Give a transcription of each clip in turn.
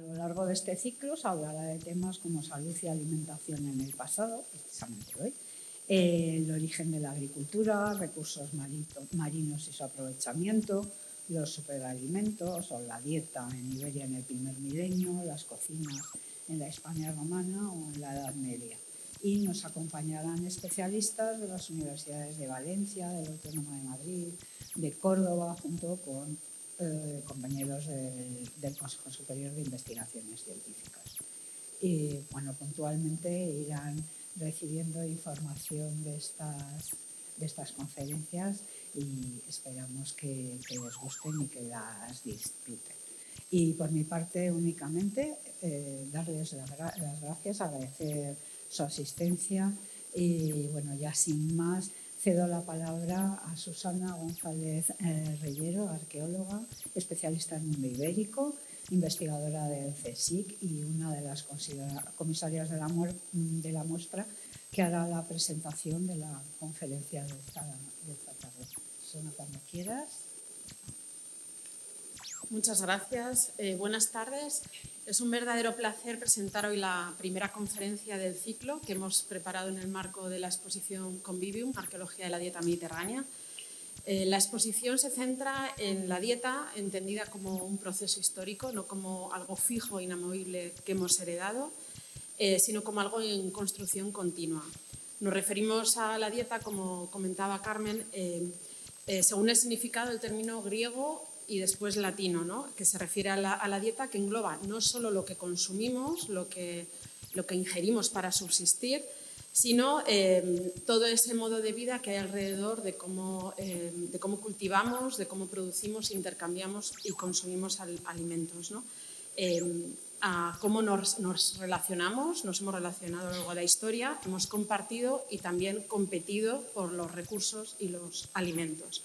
lo largo de este ciclo se hablará de temas como salud y alimentación en el pasado, precisamente hoy, el origen de la agricultura, recursos marinos y su aprovechamiento, los superalimentos o la dieta en Iberia en el primer milenio, las cocinas en la España romana o en la Edad Media. Y nos acompañarán especialistas de las universidades de Valencia, del Autónoma de Madrid, de Córdoba, junto con compañeros del Consejo Superior de Investigaciones Científicas. Y bueno, puntualmente irán recibiendo información de estas conferencias y esperamos que les gusten y que las disfruten. Y por mi parte únicamente darles las gracias, agradecer su asistencia y bueno, ya sin más cedo la palabra a Susana González Reyero, arqueóloga, especialista en mundo ibérico, investigadora del CSIC y una de las comisarias de la muestra que hará la presentación de la conferencia de esta tarde. Susana, cuando quieras. Muchas gracias. Buenas tardes. Es un verdadero placer presentar hoy la primera conferencia del ciclo que hemos preparado en el marco de la exposición Convivium, Arqueología de la Dieta Mediterránea. La exposición se centra en la dieta entendida como un proceso histórico, no como algo fijo e inamovible que hemos heredado, sino como algo en construcción continua. Nos referimos a la dieta, como comentaba Carmen, según el significado del término griego y después latino, ¿no? Que se refiere a la dieta que engloba no solo lo que consumimos, lo que ingerimos para subsistir, sino todo ese modo de vida que hay alrededor de cómo cultivamos, de cómo producimos, intercambiamos y consumimos alimentos, ¿no? A cómo nos relacionamos, nos hemos relacionado a lo largo de la historia, hemos compartido y también competido por los recursos y los alimentos.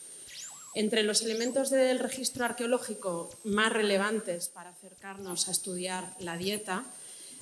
Entre los elementos del registro arqueológico más relevantes para acercarnos a estudiar la dieta,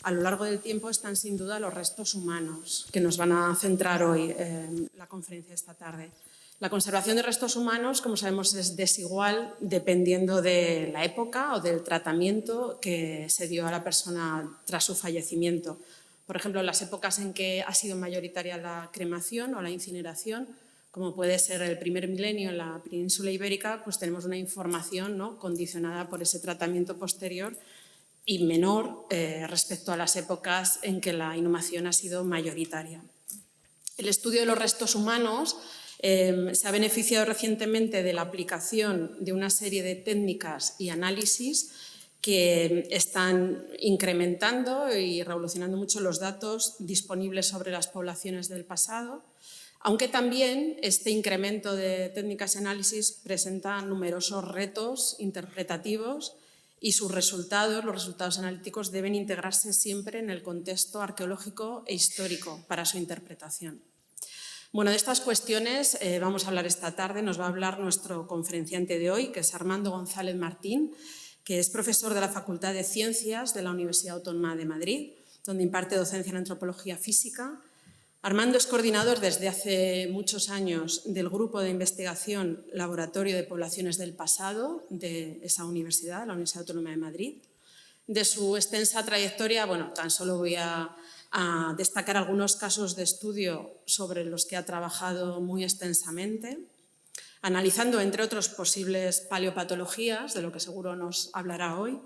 a lo largo del tiempo están sin duda los restos humanos, que nos van a centrar hoy en la conferencia de esta tarde. La conservación de restos humanos, como sabemos, es desigual dependiendo de la época o del tratamiento que se dio a la persona tras su fallecimiento. Por ejemplo, en las épocas en que ha sido mayoritaria la cremación o la incineración, como puede ser el primer milenio en la península ibérica, pues tenemos una información, ¿no?, condicionada por ese tratamiento posterior y menor respecto a las épocas en que la inhumación ha sido mayoritaria. El estudio de los restos humanos se ha beneficiado recientemente de la aplicación de una serie de técnicas y análisis que están incrementando y revolucionando mucho los datos disponibles sobre las poblaciones del pasado, aunque también este incremento de técnicas y análisis presenta numerosos retos interpretativos y sus resultados, los resultados analíticos, deben integrarse siempre en el contexto arqueológico e histórico para su interpretación. Bueno, de estas cuestiones vamos a hablar esta tarde. Nos va a hablar nuestro conferenciante de hoy, que es Armando González Martín, que es profesor de la Facultad de Ciencias de la Universidad Autónoma de Madrid, donde imparte docencia en antropología física. Armando es coordinador desde hace muchos años del grupo de investigación Laboratorio de Poblaciones del Pasado de esa universidad, la Universidad Autónoma de Madrid. De su extensa trayectoria, bueno, tan solo voy a destacar algunos casos de estudio sobre los que ha trabajado muy extensamente, analizando, entre otros, posibles paleopatologías, de lo que seguro nos hablará hoy,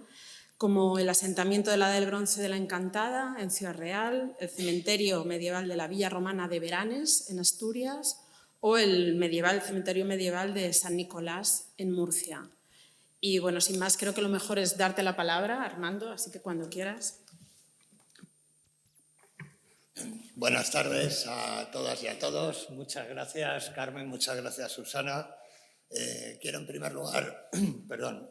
como el asentamiento de la Edad del Bronce de la Encantada en Ciudad Real, el cementerio medieval de la Villa Romana de Beranes en Asturias o el cementerio medieval de San Nicolás en Murcia. Y bueno, sin más, creo que lo mejor es darte la palabra, Armando, así que cuando quieras. Buenas tardes a todas y a todos. Muchas gracias, Carmen, muchas gracias, Susana. Quiero en primer lugar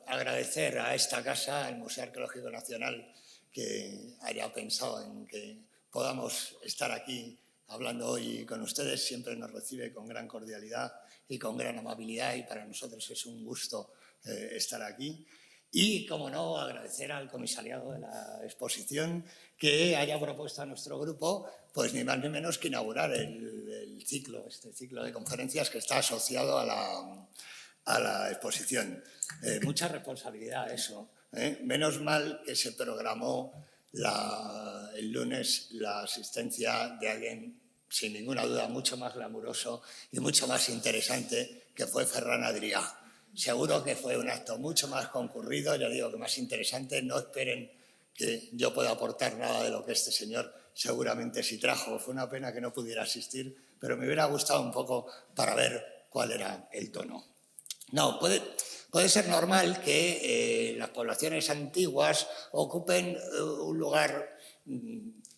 agradecer a esta casa, al Museo Arqueológico Nacional, que haya pensado en que podamos estar aquí hablando hoy con ustedes. Siempre nos recibe con gran cordialidad y con gran amabilidad y para nosotros es un gusto estar aquí. Y, como no, agradecer al comisariado de la exposición que haya propuesto a nuestro grupo, pues ni más ni menos que inaugurar este ciclo de conferencias que está asociado a la exposición. Mucha responsabilidad eso, Menos mal que se programó el lunes la asistencia de alguien, sin ninguna duda, mucho más glamuroso y mucho más interesante, que fue Ferran Adrià. Seguro que fue un acto mucho más concurrido, ya digo que más interesante. No esperen que yo pueda aportar nada de lo que este señor seguramente sí trajo. Fue una pena que no pudiera asistir, pero me hubiera gustado un poco para ver cuál era el tono. No, puede ser normal que las poblaciones antiguas ocupen un lugar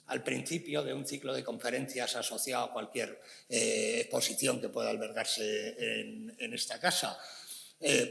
al principio de un ciclo de conferencias asociado a cualquier exposición que pueda albergarse en esta casa.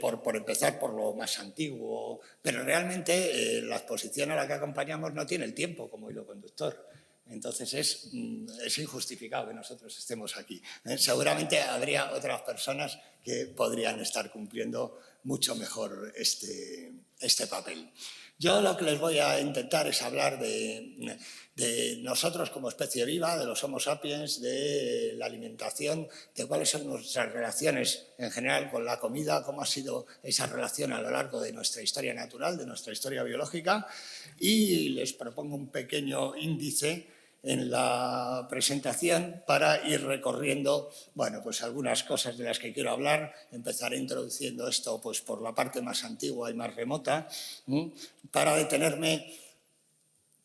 Por empezar por lo más antiguo, pero realmente la exposición a la que acompañamos no tiene el tiempo como hilo conductor. Entonces es injustificado que nosotros estemos aquí. Seguramente habría otras personas que podrían estar cumpliendo mucho mejor este papel. Yo lo que les voy a intentar es hablar de nosotros como especie viva, de los Homo sapiens, de la alimentación, de cuáles son nuestras relaciones en general con la comida, cómo ha sido esa relación a lo largo de nuestra historia natural, de nuestra historia biológica, y les propongo un pequeño índice en la presentación para ir recorriendo, bueno, pues algunas cosas de las que quiero hablar. Empezaré introduciendo esto pues por la parte más antigua y más remota, para detenerme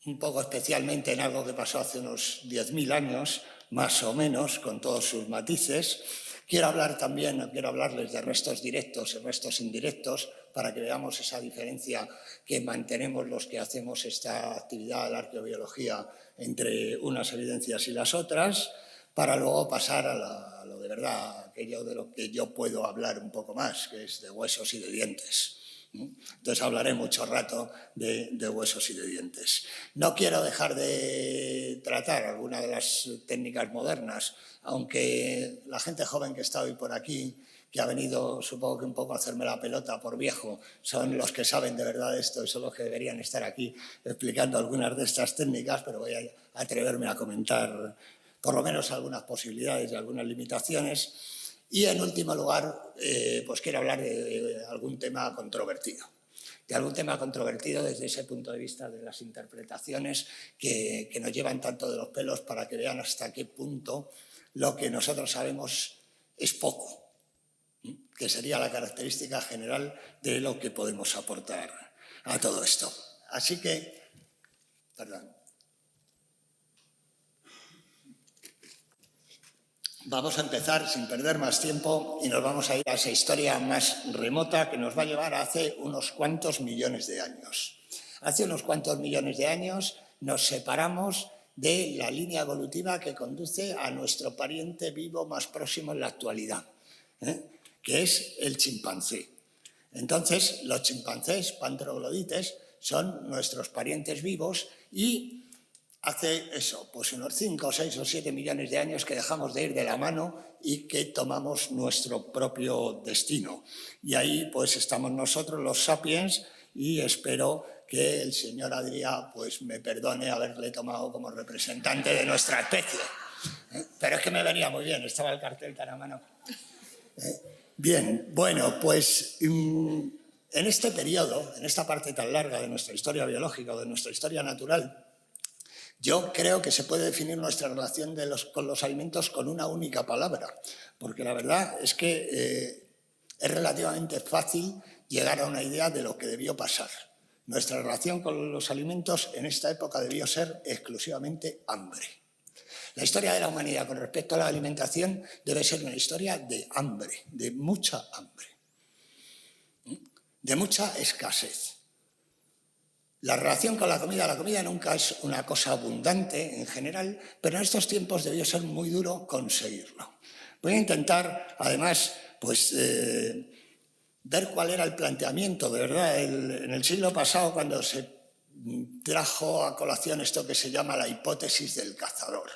un poco especialmente en algo que pasó hace unos 10.000 años, más o menos, con todos sus matices. Quiero hablarles de restos directos y restos indirectos, para que veamos esa diferencia que mantenemos los que hacemos esta actividad de la arqueobiología entre unas evidencias y las otras, para luego pasar a lo de verdad, aquello de lo que yo puedo hablar un poco más, que es de huesos y de dientes. Entonces hablaré mucho rato de huesos y de dientes. No quiero dejar de tratar alguna de las técnicas modernas, aunque la gente joven que está hoy por aquí, que ha venido supongo que un poco a hacerme la pelota por viejo, son los que saben de verdad esto y son los que deberían estar aquí explicando algunas de estas técnicas, pero voy a atreverme a comentar por lo menos algunas posibilidades y algunas limitaciones. Y en último lugar, pues quiero hablar de algún tema controvertido. De algún tema controvertido desde ese punto de vista de las interpretaciones que nos llevan tanto de los pelos, para que vean hasta qué punto lo que nosotros sabemos es poco, que sería la característica general de lo que podemos aportar a todo esto. Así que, perdón. Vamos a empezar sin perder más tiempo y nos vamos a ir a esa historia más remota que nos va a llevar a hace unos cuantos millones de años. Hace unos cuantos millones de años nos separamos de la línea evolutiva que conduce a nuestro pariente vivo más próximo en la actualidad, que es el chimpancé. Entonces, los chimpancés pantroglodites son nuestros parientes vivos y hace eso, pues unos 5, 6 o 7 millones de años que dejamos de ir de la mano y que tomamos nuestro propio destino. Y ahí pues estamos nosotros, los sapiens, y espero que el señor Adrià pues me perdone haberle tomado como representante de nuestra especie. Pero es que me venía muy bien, estaba el cartel tan a mano. Bien, bueno, pues en este periodo, en esta parte tan larga de nuestra historia biológica o de nuestra historia natural, yo creo que se puede definir nuestra relación con los alimentos con una única palabra, porque la verdad es que es relativamente fácil llegar a una idea de lo que debió pasar. Nuestra relación con los alimentos en esta época debió ser exclusivamente hambre. La historia de la humanidad con respecto a la alimentación debe ser una historia de hambre, de mucha hambre, de mucha escasez. La relación con la comida nunca es una cosa abundante en general, pero en estos tiempos debió ser muy duro conseguirlo. Voy a intentar, además, pues, ver cuál era el planteamiento, de verdad. En el siglo pasado, cuando se trajo a colación esto que se llama la hipótesis del cazador.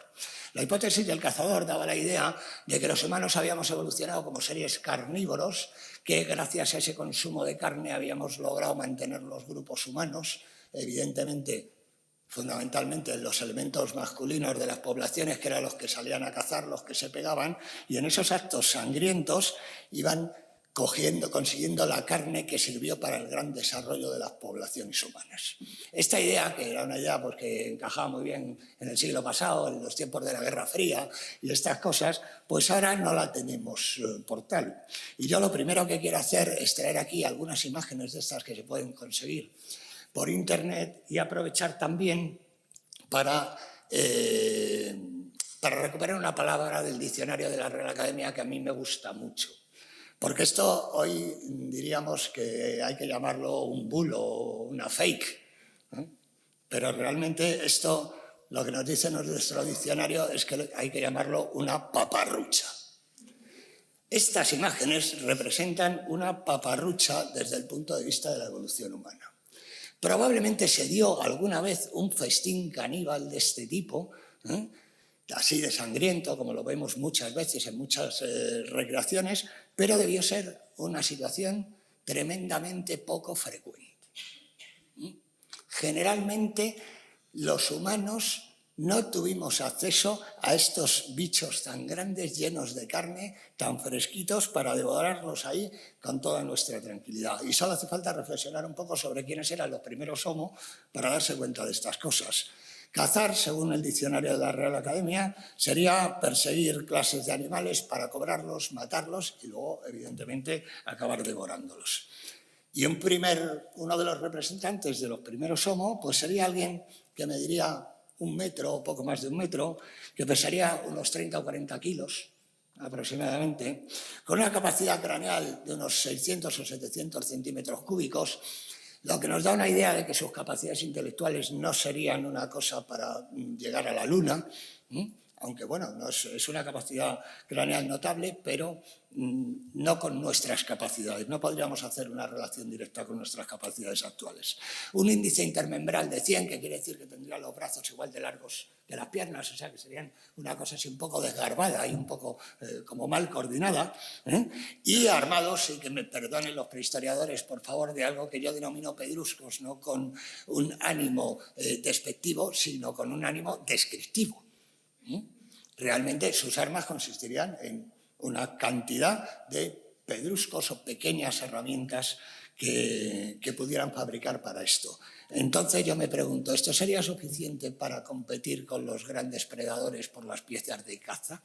La hipótesis del cazador daba la idea de que los humanos habíamos evolucionado como seres carnívoros, que gracias a ese consumo de carne habíamos logrado mantener los grupos humanos, evidentemente, fundamentalmente los elementos masculinos de las poblaciones, que eran los que salían a cazar, los que se pegaban, y en esos actos sangrientos iban consiguiendo la carne que sirvió para el gran desarrollo de las poblaciones humanas. Esta idea, que era una idea pues, que encajaba muy bien en el siglo pasado, en los tiempos de la Guerra Fría y estas cosas, pues ahora no la tenemos por tal. Y yo lo primero que quiero hacer es traer aquí algunas imágenes de estas que se pueden conseguir por internet y aprovechar también para recuperar una palabra del diccionario de la Real Academia que a mí me gusta mucho. Porque esto hoy diríamos que hay que llamarlo un bulo o una fake, ¿eh? Pero realmente esto, lo que nos dice nuestro diccionario es que hay que llamarlo una paparrucha. Estas imágenes representan una paparrucha desde el punto de vista de la evolución humana. Probablemente se dio alguna vez un festín caníbal de este tipo, así de sangriento, como lo vemos muchas veces en muchas recreaciones, pero debió ser una situación tremendamente poco frecuente. Generalmente los humanos no tuvimos acceso a estos bichos tan grandes, llenos de carne, tan fresquitos, para devorarlos ahí con toda nuestra tranquilidad. Y solo hace falta reflexionar un poco sobre quiénes eran los primeros Homo para darse cuenta de estas cosas. Cazar, según el diccionario de la Real Academia, sería perseguir clases de animales para cobrarlos, matarlos y luego, evidentemente, acabar devorándolos. Y uno de los representantes de los primeros Homo pues sería alguien que mediría 1 metro o poco más de 1 metro, que pesaría unos 30 o 40 kilos aproximadamente, con una capacidad craneal de unos 600 o 700 centímetros cúbicos, lo que nos da una idea de que sus capacidades intelectuales no serían una cosa para llegar a la luna, aunque bueno, es una capacidad craneal notable, pero no con nuestras capacidades. No podríamos hacer una relación directa con nuestras capacidades actuales. Un índice intermembral de 100, que quiere decir que tendría los brazos igual de largos que las piernas, o sea que serían una cosa así un poco desgarbada y un poco como mal coordinada, y armados, y que me perdonen los prehistoriadores, por favor, de algo que yo denomino pedruscos, no con un ánimo despectivo, sino con un ánimo descriptivo. Realmente sus armas consistirían en una cantidad de pedruscos o pequeñas herramientas que pudieran fabricar para esto. Entonces yo me pregunto, ¿esto sería suficiente para competir con los grandes predadores por las piezas de caza?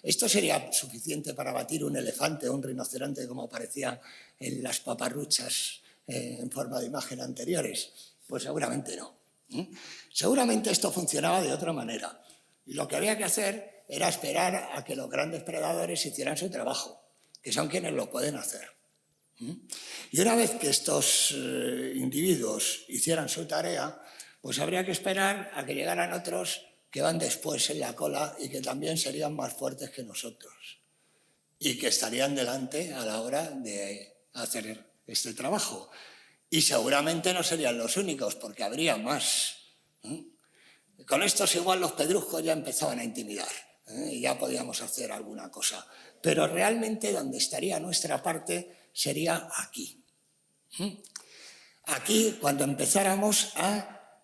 ¿Esto sería suficiente para batir un elefante o un rinoceronte como aparecía en las paparruchas en forma de imagen anteriores? Pues seguramente no. Seguramente esto funcionaba de otra manera. Y lo que había que hacer era esperar a que los grandes predadores hicieran su trabajo, que son quienes lo pueden hacer. Y una vez que estos individuos hicieran su tarea, pues habría que esperar a que llegaran otros que van después en la cola y que también serían más fuertes que nosotros y que estarían delante a la hora de hacer este trabajo. Y seguramente no serían los únicos, porque habría más. Con estos igual los pedruscos ya empezaban a intimidar, y ya podíamos hacer alguna cosa. Pero realmente donde estaría nuestra parte sería aquí. Aquí, cuando empezáramos a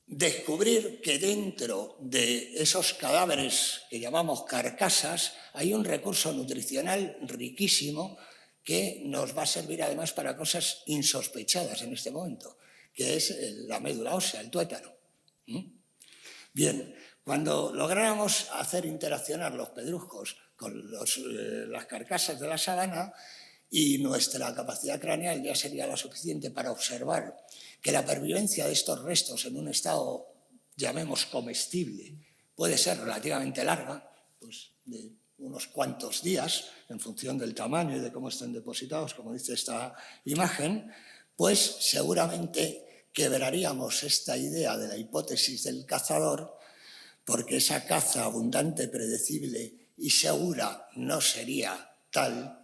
descubrir que dentro de esos cadáveres que llamamos carcasas hay un recurso nutricional riquísimo que nos va a servir además para cosas insospechadas en este momento, que es la médula ósea, el tuétano. Bien, cuando lográramos hacer interaccionar los pedruscos con las carcasas de la sabana y nuestra capacidad craneal ya sería la suficiente para observar que la pervivencia de estos restos en un estado, llamemos comestible, puede ser relativamente larga, pues de unos cuantos días, en función del tamaño y de cómo estén depositados, como dice esta imagen, pues seguramente quebraríamos esta idea de la hipótesis del cazador, porque esa caza abundante, predecible y segura no sería tal,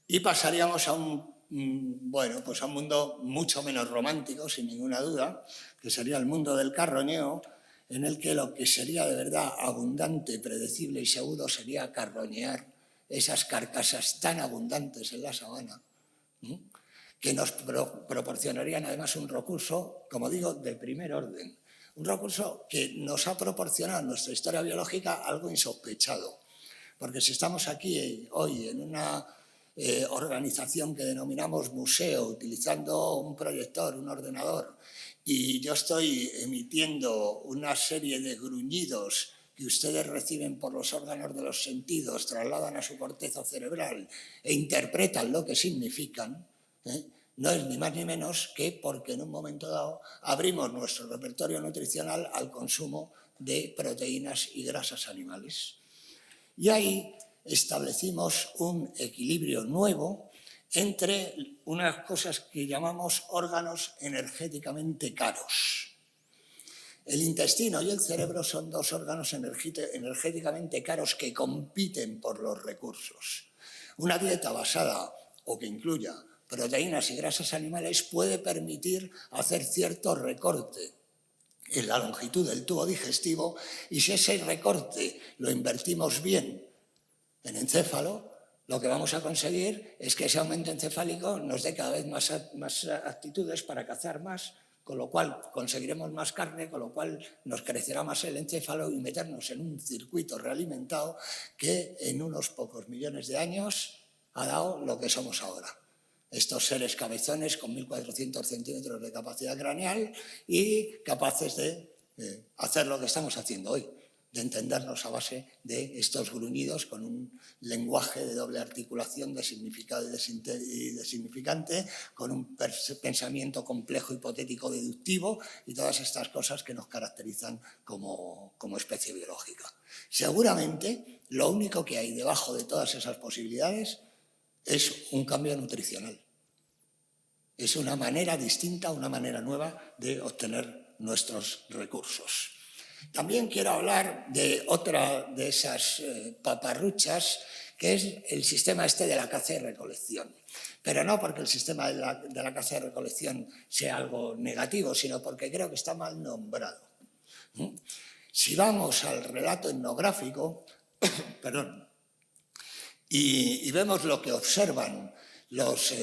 y pasaríamos a un mundo mucho menos romántico, sin ninguna duda, que sería el mundo del carroñeo, en el que lo que sería de verdad abundante, predecible y seguro sería carroñear esas carcasas tan abundantes en la sabana, que nos proporcionarían además un recurso, como digo, de primer orden. Un recurso que nos ha proporcionado en nuestra historia biológica algo insospechado. Porque si estamos aquí hoy en una organización que denominamos museo, utilizando un proyector, un ordenador, y yo estoy emitiendo una serie de gruñidos que ustedes reciben por los órganos de los sentidos, trasladan a su corteza cerebral e interpretan lo que significan, no es ni más ni menos que porque en un momento dado abrimos nuestro repertorio nutricional al consumo de proteínas y grasas animales. Y ahí establecimos un equilibrio nuevo entre unas cosas que llamamos órganos energéticamente caros. El intestino y el cerebro son dos órganos energéticamente caros que compiten por los recursos. Una dieta basada o que incluya proteínas y grasas animales puede permitir hacer cierto recorte en la longitud del tubo digestivo, y si ese recorte lo invertimos bien en encéfalo, lo que vamos a conseguir es que ese aumento encefálico nos dé cada vez más aptitudes para cazar más, con lo cual conseguiremos más carne, con lo cual nos crecerá más el encéfalo y meternos en un circuito realimentado que en unos pocos millones de años ha dado lo que somos ahora. Estos seres cabezones con 1.400 centímetros de capacidad craneal y capaces de hacer lo que estamos haciendo hoy, de entendernos a base de estos gruñidos con un lenguaje de doble articulación de significado y de significante, con un pensamiento complejo, hipotético, deductivo y todas estas cosas que nos caracterizan como especie biológica. Seguramente lo único que hay debajo de todas esas posibilidades es un cambio nutricional. Es una manera distinta, una manera nueva de obtener nuestros recursos. También quiero hablar de otra de esas paparruchas, que es el sistema este de la caza y recolección. Pero no porque el sistema de la caza y recolección sea algo negativo, sino porque creo que está mal nombrado. Si vamos al relato etnográfico, y vemos lo que observan los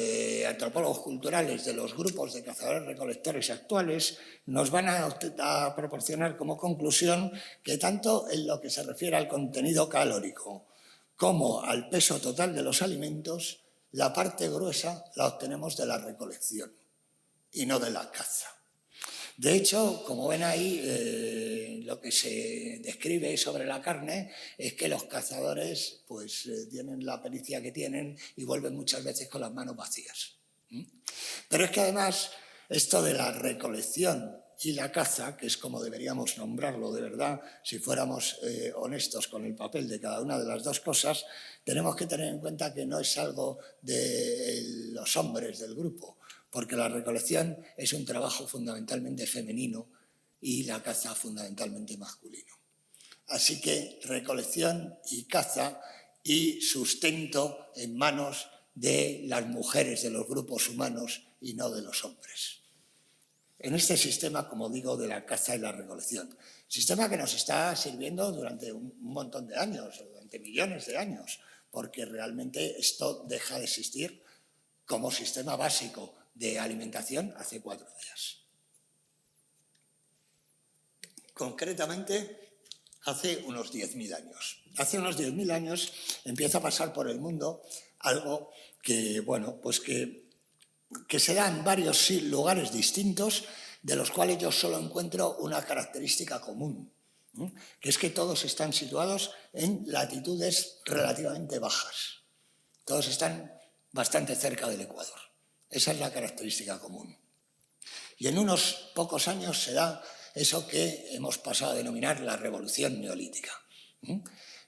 antropólogos culturales de los grupos de cazadores-recolectores actuales, nos van a proporcionar como conclusión que tanto en lo que se refiere al contenido calórico como al peso total de los alimentos, la parte gruesa la obtenemos de la recolección y no de la caza. De hecho, como ven ahí, lo que se describe sobre la carne es que los cazadores pues, tienen la pericia que tienen y vuelven muchas veces con las manos vacías. Pero es que además esto de la recolección y la caza, que es como deberíamos nombrarlo de verdad, si fuéramos honestos con el papel de cada una de las dos cosas, tenemos que tener en cuenta que no es algo de los hombres del grupo, porque la recolección es un trabajo fundamentalmente femenino y la caza fundamentalmente masculino. Así que recolección y caza y sustento en manos de las mujeres de los grupos humanos y no de los hombres. En este sistema, como digo, de la caza y la recolección, sistema que nos está sirviendo durante un montón de años, durante millones de años, porque realmente esto deja de existir como sistema básico de alimentación hace 4 días. Concretamente, hace unos 10.000 años. Hace unos 10.000 años empieza a pasar por el mundo algo que, bueno, pues que se da en varios lugares distintos, de los cuales yo solo encuentro una característica común, que es que todos están situados en latitudes relativamente bajas. Todos están bastante cerca del Ecuador. Esa es la característica común. Y en unos pocos años se da eso que hemos pasado a denominar la revolución neolítica.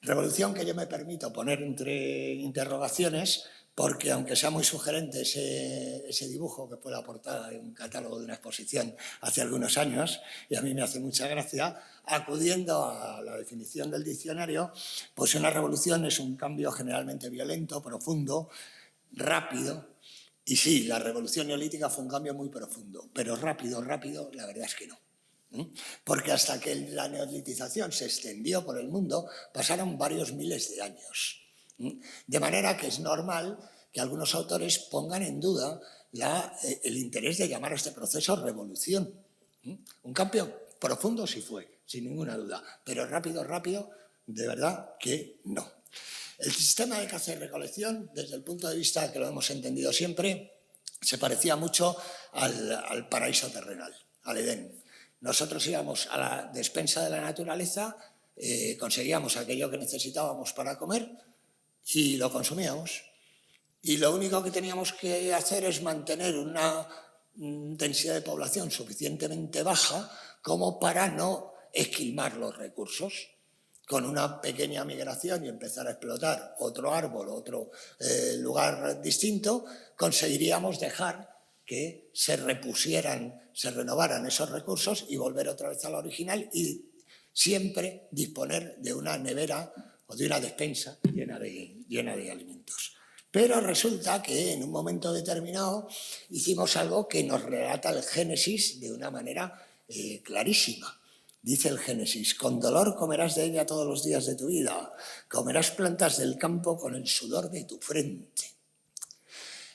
Revolución que yo me permito poner entre interrogaciones, porque aunque sea muy sugerente ese dibujo, que fue la portada de un catálogo de una exposición hace algunos años, y a mí me hace mucha gracia, acudiendo a la definición del diccionario, pues una revolución es un cambio generalmente violento, profundo, rápido. Y sí, la revolución neolítica fue un cambio muy profundo, pero rápido, la verdad es que no. Porque hasta que la neolitización se extendió por el mundo, pasaron varios miles de años. De manera que es normal que algunos autores pongan en duda el interés de llamar a este proceso revolución. Un cambio profundo sí fue, sin ninguna duda, pero rápido, de verdad que no. El sistema de caza y recolección, desde el punto de vista que lo hemos entendido siempre, se parecía mucho al paraíso terrenal, al Edén. Nosotros íbamos a la despensa de la naturaleza, conseguíamos aquello que necesitábamos para comer y lo consumíamos. Y lo único que teníamos que hacer es mantener una densidad de población suficientemente baja como para no esquilmar los recursos. Con una pequeña migración y empezar a explotar otro árbol, otro lugar distinto, conseguiríamos dejar que se repusieran, se renovaran esos recursos y volver otra vez a la original y siempre disponer de una nevera o de una despensa llena de alimentos. Pero resulta que en un momento determinado hicimos algo que nos relata el Génesis de una manera clarísima. Dice el Génesis: con dolor comerás de ella todos los días de tu vida, comerás plantas del campo con el sudor de tu frente.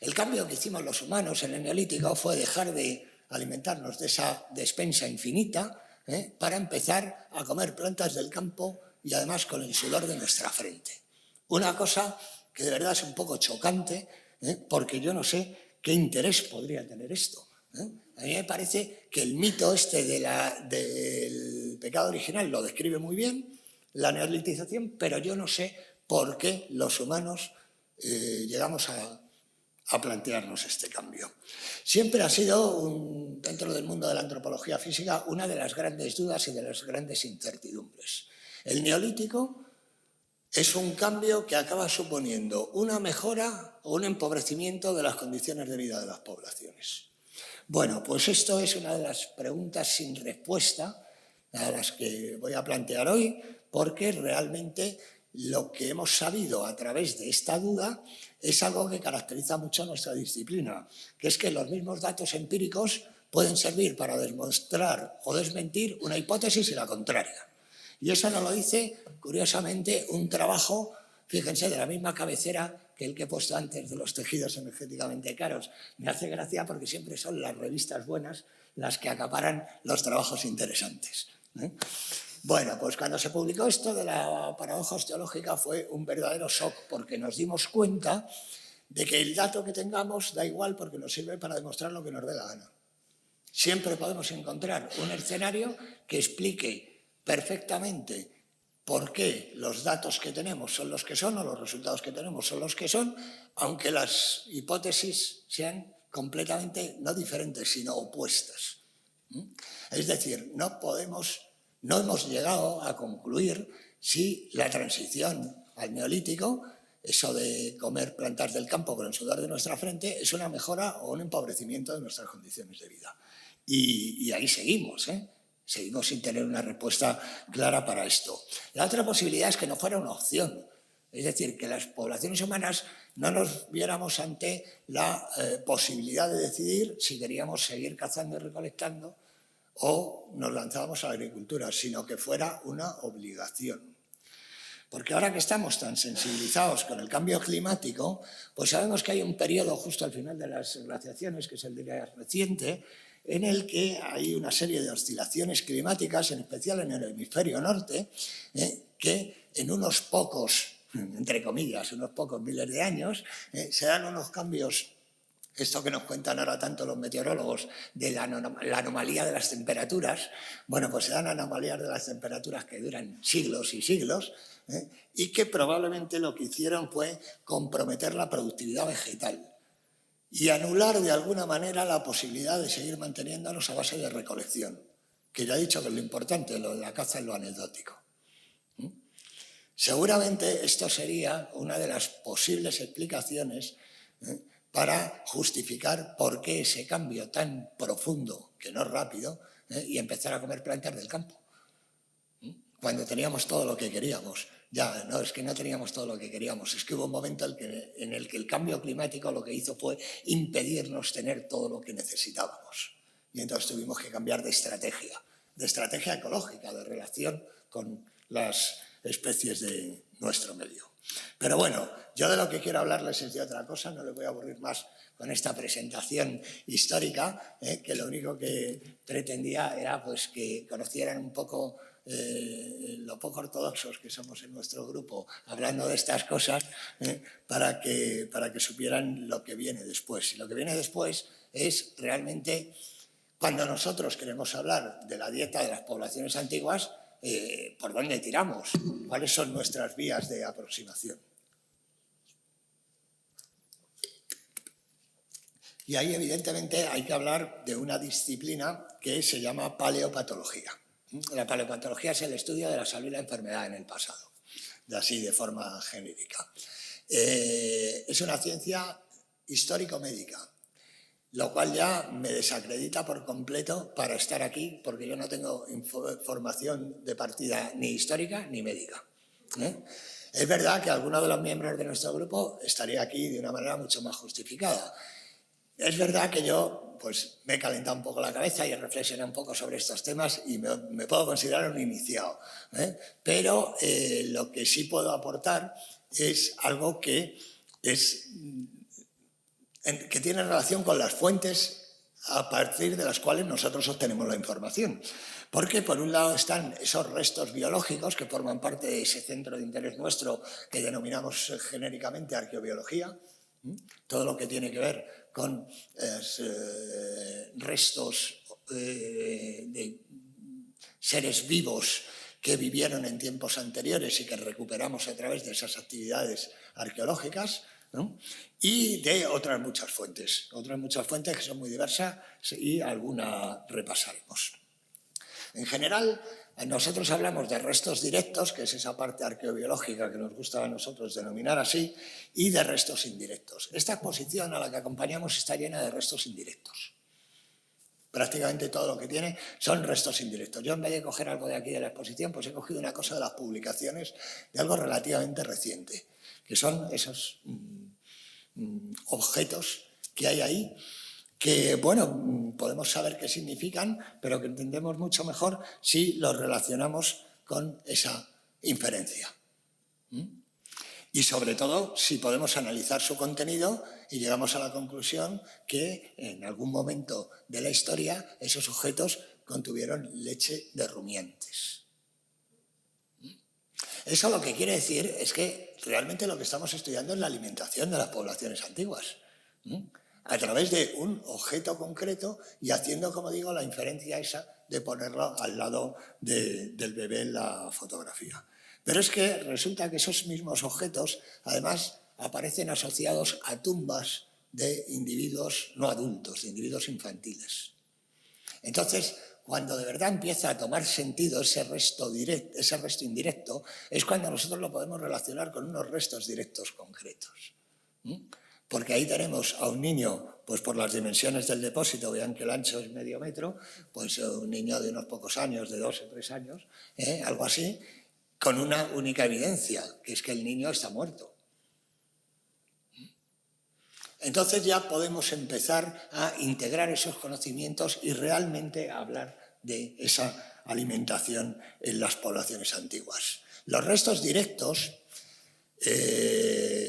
El cambio que hicimos los humanos en el Neolítico fue dejar de alimentarnos de esa despensa infinita para empezar a comer plantas del campo y además con el sudor de nuestra frente. Una cosa que de verdad es un poco chocante, porque yo no sé qué interés podría tener esto. A mí me parece que el mito este del pecado original lo describe muy bien, la neolitización, pero yo no sé por qué los humanos llegamos a plantearnos este cambio. Siempre ha sido, dentro del mundo de la antropología física, una de las grandes dudas y de las grandes incertidumbres. El neolítico es un cambio que acaba suponiendo una mejora o un empobrecimiento de las condiciones de vida de las poblaciones. Bueno, pues esto es una de las preguntas sin respuesta a las que voy a plantear hoy, porque realmente lo que hemos sabido a través de esta duda es algo que caracteriza mucho a nuestra disciplina, que es que los mismos datos empíricos pueden servir para demostrar o desmentir una hipótesis y la contraria. Y eso nos lo dice, curiosamente, un trabajo, fíjense, de la misma cabecera que el que he puesto antes de los tejidos energéticamente caros. Me hace gracia porque siempre son las revistas buenas las que acaparan los trabajos interesantes. Bueno, pues cuando se publicó esto de la paradoja osteológica fue un verdadero shock, porque nos dimos cuenta de que el dato que tengamos da igual porque nos sirve para demostrar lo que nos dé la gana. Siempre podemos encontrar un escenario que explique perfectamente por qué los datos que tenemos son los que son o los resultados que tenemos son los que son, aunque las hipótesis sean completamente no diferentes, sino opuestas. Es decir, no hemos llegado a concluir si la transición al neolítico, eso de comer plantas del campo con el sudor de nuestra frente, es una mejora o un empobrecimiento de nuestras condiciones de vida. Y ahí seguimos, Seguimos sin tener una respuesta clara para esto. La otra posibilidad es que no fuera una opción. Es decir, que las poblaciones humanas no nos viéramos ante la posibilidad de decidir si queríamos seguir cazando y recolectando o nos lanzábamos a la agricultura, sino que fuera una obligación. Porque ahora que estamos tan sensibilizados con el cambio climático, pues sabemos que hay un periodo justo al final de las glaciaciones, que es el de reciente, en el que hay una serie de oscilaciones climáticas, en especial en el hemisferio norte, que en unos pocos, entre comillas, unos pocos miles de años, se dan unos cambios, esto que nos cuentan ahora tanto los meteorólogos, de la anomalía de las temperaturas. Bueno, pues se dan anomalías de las temperaturas que duran siglos y siglos, y que probablemente lo que hicieron fue comprometer la productividad vegetal y anular de alguna manera la posibilidad de seguir manteniéndonos a base de recolección, que ya he dicho que es lo importante, lo de la caza es lo anecdótico. Seguramente esto sería una de las posibles explicaciones para justificar por qué ese cambio tan profundo, que no es rápido, y empezar a comer plantas del campo, cuando teníamos todo lo que queríamos. Ya, no, es que no teníamos todo lo que queríamos, es que hubo un momento en el que el cambio climático lo que hizo fue impedirnos tener todo lo que necesitábamos. Y entonces tuvimos que cambiar de estrategia ecológica, de relación con las especies de nuestro medio. Pero bueno, yo de lo que quiero hablarles es de otra cosa, no les voy a aburrir más con esta presentación histórica, que lo único que pretendía era pues, que conocieran un poco lo poco ortodoxos que somos en nuestro grupo hablando de estas cosas, para que supieran lo que viene después. Y lo que viene después es realmente cuando nosotros queremos hablar de la dieta de las poblaciones antiguas, ¿por dónde tiramos? ¿Cuáles son nuestras vías de aproximación? Y ahí, evidentemente, hay que hablar de una disciplina que se llama paleopatología. La paleopatología es el estudio de la salud y la enfermedad en el pasado, así de forma genérica. Es una ciencia histórico-médica, lo cual ya me desacredita por completo para estar aquí, porque yo no tengo formación de partida ni histórica ni médica. Es verdad que alguno de los miembros de nuestro grupo estaría aquí de una manera mucho más justificada. Es verdad que yo pues, me he calentado un poco la cabeza y he reflexionado un poco sobre estos temas y me puedo considerar un iniciado. Pero lo que sí puedo aportar es algo que tiene relación con las fuentes a partir de las cuales nosotros obtenemos la información. Porque por un lado están esos restos biológicos que forman parte de ese centro de interés nuestro que denominamos genéricamente arqueobiología, todo lo que tiene que ver con restos de seres vivos que vivieron en tiempos anteriores y que recuperamos a través de esas actividades arqueológicas, ¿no? Y de otras muchas fuentes que son muy diversas y alguna repasaremos. En general, nosotros hablamos de restos directos, que es esa parte arqueobiológica que nos gusta a nosotros denominar así, y de restos indirectos. Esta exposición a la que acompañamos está llena de restos indirectos. Prácticamente todo lo que tiene son restos indirectos. Yo, en vez de coger algo de aquí de la exposición, pues he cogido una cosa de las publicaciones de algo relativamente reciente, que son esos objetos que hay ahí, que, bueno, podemos saber qué significan, pero que entendemos mucho mejor si los relacionamos con esa inferencia. Y sobre todo, si podemos analizar su contenido y llegamos a la conclusión que en algún momento de la historia esos objetos contuvieron leche de rumiantes. Eso lo que quiere decir es que realmente lo que estamos estudiando es la alimentación de las poblaciones antiguas, a través de un objeto concreto y haciendo, como digo, la inferencia esa de ponerlo al lado del bebé en la fotografía. Pero es que resulta que esos mismos objetos, además, aparecen asociados a tumbas de individuos no adultos, de individuos infantiles. Entonces, cuando de verdad empieza a tomar sentido ese resto indirecto, es cuando nosotros lo podemos relacionar con unos restos directos concretos. Porque ahí tenemos a un niño, pues por las dimensiones del depósito, vean que el ancho es medio metro, pues un niño de unos pocos años, de 2 o 3 años, algo así, con una única evidencia, que es que el niño está muerto. Entonces ya podemos empezar a integrar esos conocimientos y realmente hablar de esa alimentación en las poblaciones antiguas. Los restos directos,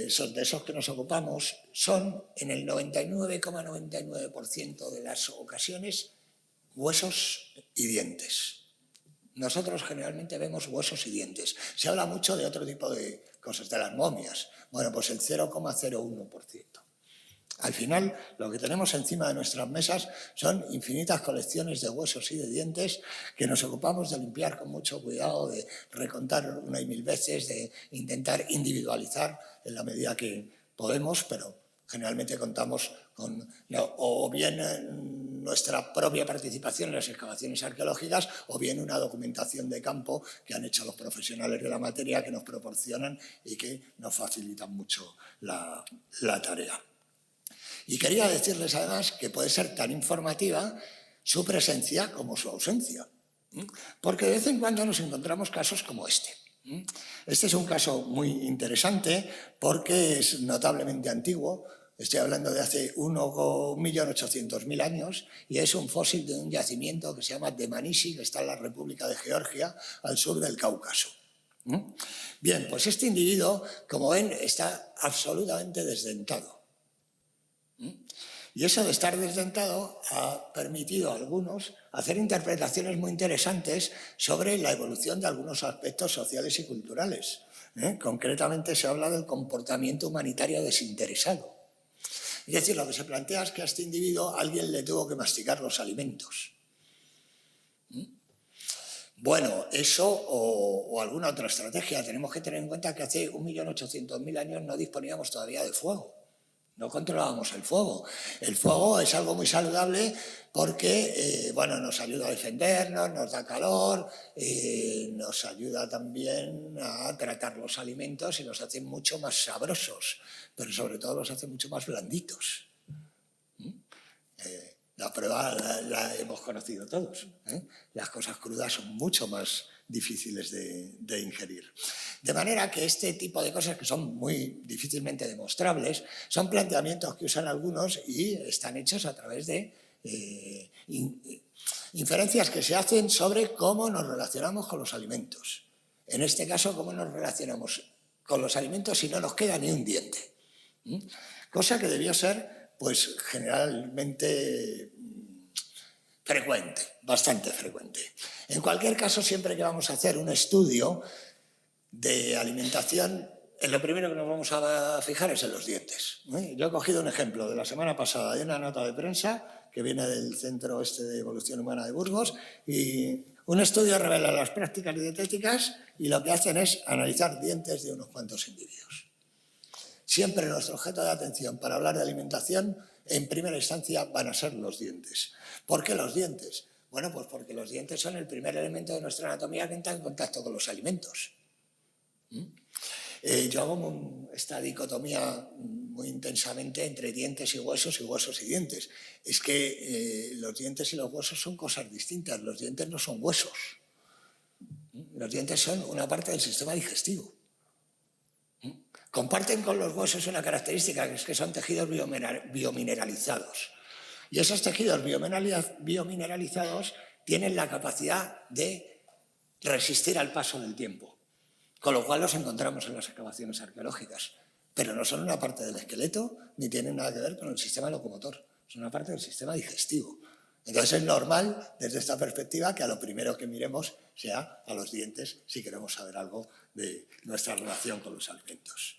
son de esos que nos ocupamos, son en el 99,99% de las ocasiones huesos y dientes. Nosotros generalmente vemos huesos y dientes. Se habla mucho de otro tipo de cosas, de las momias. Bueno, pues el 0,01%. Al final, lo que tenemos encima de nuestras mesas son infinitas colecciones de huesos y de dientes que nos ocupamos de limpiar con mucho cuidado, de recontar una y mil veces, de intentar individualizar en la medida que podemos, pero generalmente contamos con o bien nuestra propia participación en las excavaciones arqueológicas o bien una documentación de campo que han hecho los profesionales de la materia que nos proporcionan y que nos facilitan mucho la tarea. Y quería decirles además que puede ser tan informativa su presencia como su ausencia, porque de vez en cuando nos encontramos casos como este. Este es un caso muy interesante porque es notablemente antiguo, estoy hablando de hace 1.800.000 años, y es un fósil de un yacimiento que se llama Dmanisi, que está en la República de Georgia, al sur del Cáucaso. Bien, pues este individuo, como ven, está absolutamente desdentado. Y eso de estar desdentado ha permitido a algunos hacer interpretaciones muy interesantes sobre la evolución de algunos aspectos sociales y culturales. Concretamente se habla del comportamiento humanitario desinteresado. Es decir, lo que se plantea es que a este individuo alguien le tuvo que masticar los alimentos. Bueno, eso o alguna otra estrategia. Tenemos que tener en cuenta que hace 1.800.000 años no disponíamos todavía de fuego. No controlábamos el fuego. El fuego es algo muy saludable porque bueno, nos ayuda a defendernos, nos da calor, nos ayuda también a tratar los alimentos y los hace mucho más sabrosos, pero sobre todo los hace mucho más blanditos. La prueba la hemos conocido todos. Las cosas crudas son mucho más difíciles de ingerir. De manera que este tipo de cosas que son muy difícilmente demostrables son planteamientos que usan algunos y están hechos a través de inferencias que se hacen sobre cómo nos relacionamos con los alimentos. En este caso, cómo nos relacionamos con los alimentos si no nos queda ni un diente. Cosa que debió ser, pues, generalmente frecuente, bastante frecuente. En cualquier caso, siempre que vamos a hacer un estudio de alimentación, lo primero que nos vamos a fijar es en los dientes. Yo he cogido un ejemplo de la semana pasada de una nota de prensa que viene del Centro de Evolución Humana de Burgos, y un estudio revela las prácticas dietéticas y lo que hacen es analizar dientes de unos cuantos individuos. Siempre nuestro objeto de atención para hablar de alimentación, en primera instancia, van a ser los dientes. ¿Por qué los dientes? Bueno, pues porque los dientes son el primer elemento de nuestra anatomía que entra en contacto con los alimentos. Yo hago esta dicotomía muy intensamente entre dientes y huesos y dientes. Es que los dientes y los huesos son cosas distintas. Los dientes no son huesos. Los dientes son una parte del sistema digestivo. Comparten con los huesos una característica, que es que son tejidos biomineralizados. Y esos tejidos biomineralizados tienen la capacidad de resistir al paso del tiempo, con lo cual los encontramos en las excavaciones arqueológicas. Pero no son una parte del esqueleto ni tienen nada que ver con el sistema locomotor, son una parte del sistema digestivo. Entonces es normal, desde esta perspectiva, que a lo primero que miremos sea a los dientes si queremos saber algo de nuestra relación con los alimentos.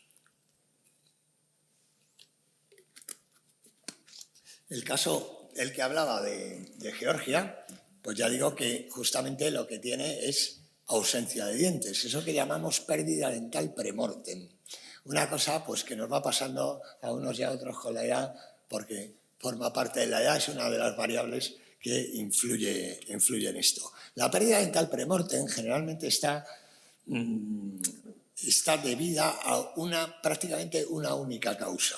El caso, el que hablaba de Georgia, pues ya digo que justamente lo que tiene es ausencia de dientes, eso que llamamos pérdida dental premortem. Una cosa pues que nos va pasando a unos y a otros con la edad, porque forma parte de la edad, es una de las variables que influye en esto. La pérdida dental premortem generalmente está debida a prácticamente una única causa,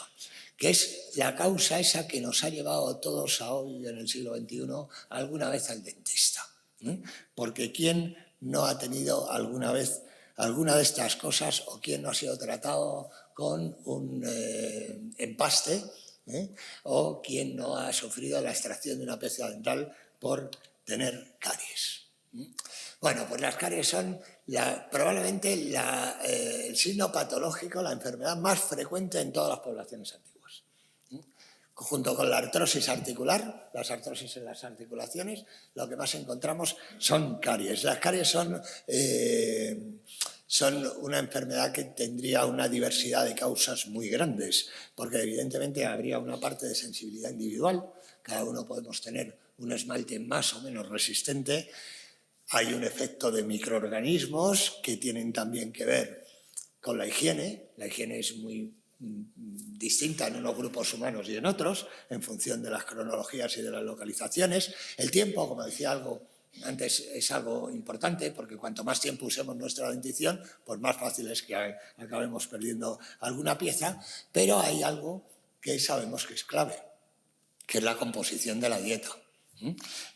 que es la causa esa que nos ha llevado a todos a hoy, en el siglo XXI, alguna vez al dentista. Porque ¿quién no ha tenido alguna vez alguna de estas cosas, o quién no ha sido tratado con un empaste, o quién no ha sufrido la extracción de una pieza dental por tener caries? Bueno, pues las caries son probablemente el signo patológico, la enfermedad más frecuente en todas las poblaciones antiguas. Junto con la artrosis articular, las artrosis en las articulaciones, lo que más encontramos son caries. Las caries son una enfermedad que tendría una diversidad de causas muy grandes, porque evidentemente habría una parte de sensibilidad individual, cada uno podemos tener un esmalte más o menos resistente. Hay un efecto de microorganismos que tienen también que ver con la higiene. La higiene es muy distinta en unos grupos humanos y en otros, en función de las cronologías y de las localizaciones. El tiempo, como decía algo antes, es algo importante, porque cuanto más tiempo usemos nuestra dentición, pues más fácil es que acabemos perdiendo alguna pieza, pero hay algo que sabemos que es clave, que es la composición de la dieta.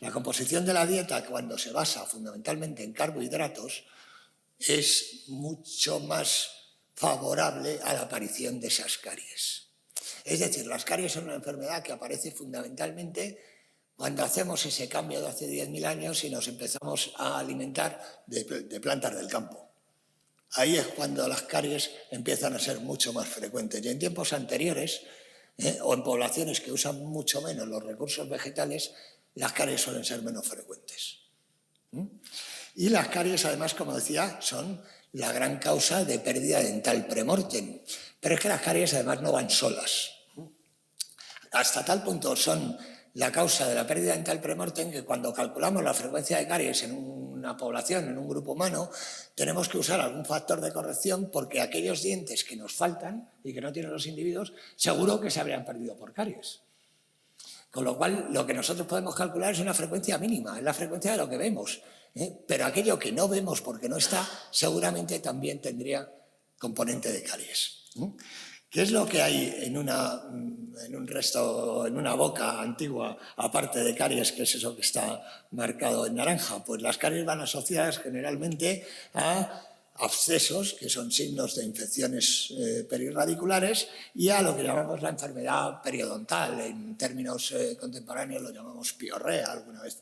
La composición de la dieta, cuando se basa fundamentalmente en carbohidratos, es mucho más favorable a la aparición de esas caries. Es decir, las caries son una enfermedad que aparece fundamentalmente cuando hacemos ese cambio de hace 10.000 años y nos empezamos a alimentar de plantas del campo. Ahí es cuando las caries empiezan a ser mucho más frecuentes. Y en tiempos anteriores, o en poblaciones que usan mucho menos los recursos vegetales, las caries suelen ser menos frecuentes. Y las caries, además, como decía, son la gran causa de pérdida dental premortem. Pero es que las caries, además, no van solas. Hasta tal punto son la causa de la pérdida dental premortem que cuando calculamos la frecuencia de caries en una población, en un grupo humano, tenemos que usar algún factor de corrección porque aquellos dientes que nos faltan y que no tienen los individuos, seguro que se habrían perdido por caries. Con lo cual, lo que nosotros podemos calcular es una frecuencia mínima, es la frecuencia de lo que vemos. Pero aquello que no vemos porque no está, seguramente también tendría componente de caries. ¿Qué es lo que hay en una boca antigua, aparte de caries, que es eso que está marcado en naranja? Pues las caries van asociadas generalmente a abscesos, que son signos de infecciones perirradiculares, y a lo que llamamos la enfermedad periodontal. En términos contemporáneos lo llamamos piorrea alguna vez.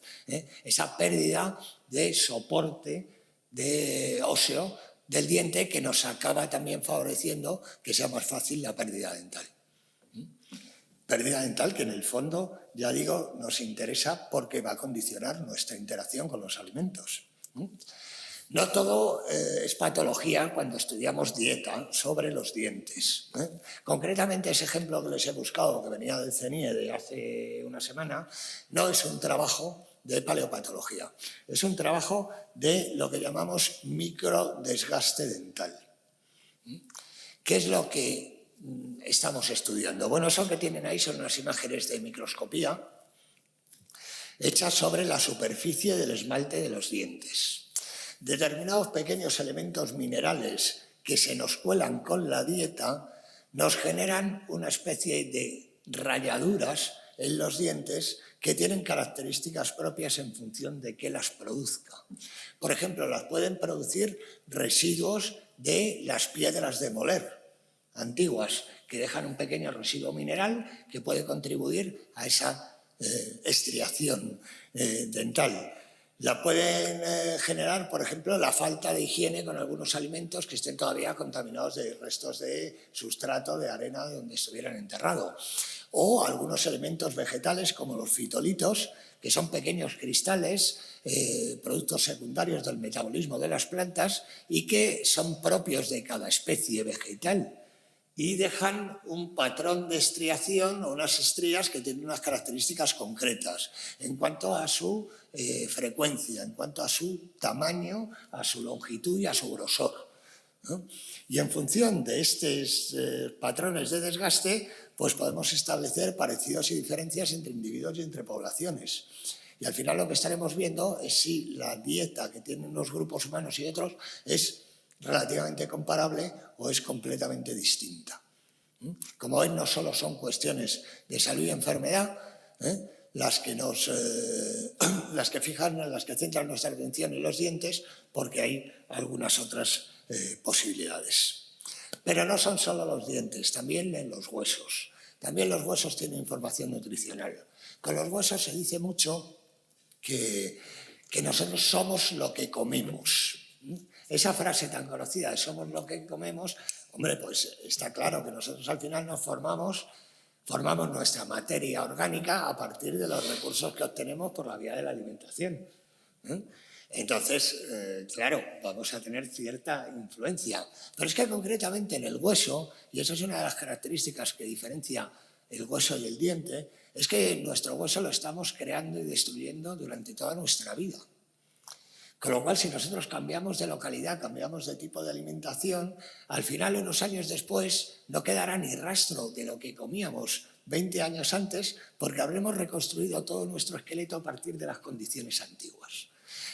Esa pérdida de soporte de óseo del diente que nos acaba también favoreciendo que sea más fácil la pérdida dental. Pérdida dental que en el fondo, ya digo, nos interesa porque va a condicionar nuestra interacción con los alimentos. No todo es patología cuando estudiamos dieta sobre los dientes. Concretamente, ese ejemplo que les he buscado, que venía del CNIE de hace una semana, no es un trabajo de paleopatología. Es un trabajo de lo que llamamos microdesgaste dental. ¿Qué es lo que estamos estudiando? Bueno, eso que tienen ahí son unas imágenes de microscopía hechas sobre la superficie del esmalte de los dientes. Determinados pequeños elementos minerales que se nos cuelan con la dieta nos generan una especie de rayaduras en los dientes que tienen características propias en función de qué las produzca. Por ejemplo, las pueden producir residuos de las piedras de moler antiguas, que dejan un pequeño residuo mineral que puede contribuir a esa estriación dental. La pueden generar, por ejemplo, la falta de higiene con algunos alimentos que estén todavía contaminados de restos de sustrato, de arena, donde estuvieran enterrados. O algunos elementos vegetales como los fitolitos, que son pequeños cristales, productos secundarios del metabolismo de las plantas y que son propios de cada especie vegetal y dejan un patrón de estriación o unas estrías que tienen unas características concretas en cuanto a su frecuencia, en cuanto a su tamaño, a su longitud y a su grosor, ¿no? Y en función de estos patrones de desgaste, pues podemos establecer parecidos y diferencias entre individuos y entre poblaciones. Y al final lo que estaremos viendo es si la dieta que tienen unos grupos humanos y otros es relativamente comparable o es completamente distinta. Como ven, no solo son cuestiones de salud y enfermedad las que centran nuestra atención en los dientes, porque hay algunas otras posibilidades. Pero no son solo los dientes, también en los huesos. También los huesos tienen información nutricional. Con los huesos se dice mucho que nosotros somos lo que comemos. Esa frase tan conocida de somos lo que comemos, hombre, pues está claro que nosotros al final formamos nuestra materia orgánica a partir de los recursos que obtenemos por la vía de la alimentación. Entonces, claro, vamos a tener cierta influencia. Pero es que concretamente en el hueso, y eso es una de las características que diferencia el hueso y el diente, es que nuestro hueso lo estamos creando y destruyendo durante toda nuestra vida. Con lo cual, si nosotros cambiamos de localidad, cambiamos de tipo de alimentación, al final, unos años después, no quedará ni rastro de lo que comíamos 20 años antes, porque habremos reconstruido todo nuestro esqueleto a partir de las condiciones antiguas.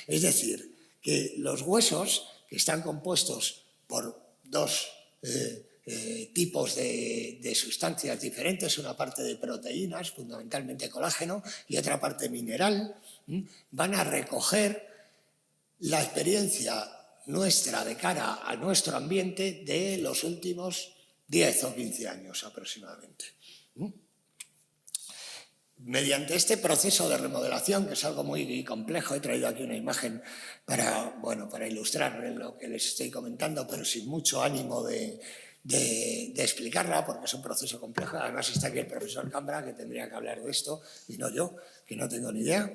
Es decir, que los huesos, que están compuestos por dos tipos de sustancias diferentes, una parte de proteínas, fundamentalmente colágeno, y otra parte mineral, van a recoger la experiencia nuestra de cara a nuestro ambiente de los últimos 10 o 15 años aproximadamente. Mediante este proceso de remodelación, que es algo muy complejo, he traído aquí una imagen para ilustrar lo que les estoy comentando, pero sin mucho ánimo de de explicarla, porque es un proceso complejo. Además está aquí el profesor Cambra, que tendría que hablar de esto, y no yo, que no tengo ni idea.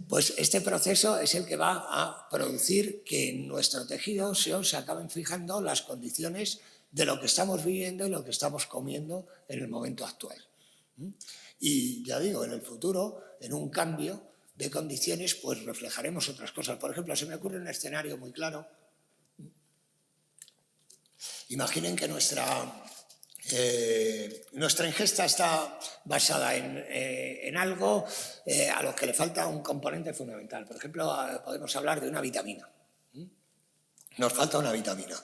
Pues este proceso es el que va a producir que en nuestro tejido se acaben fijando las condiciones de lo que estamos viviendo y lo que estamos comiendo en el momento actual. Y ya digo, en el futuro, en un cambio de condiciones, pues reflejaremos otras cosas. Por ejemplo, se me ocurre un escenario muy claro. Imaginen que nuestra ingesta está basada en algo a lo que le falta un componente fundamental. Por ejemplo, podemos hablar de una vitamina. Nos falta una vitamina.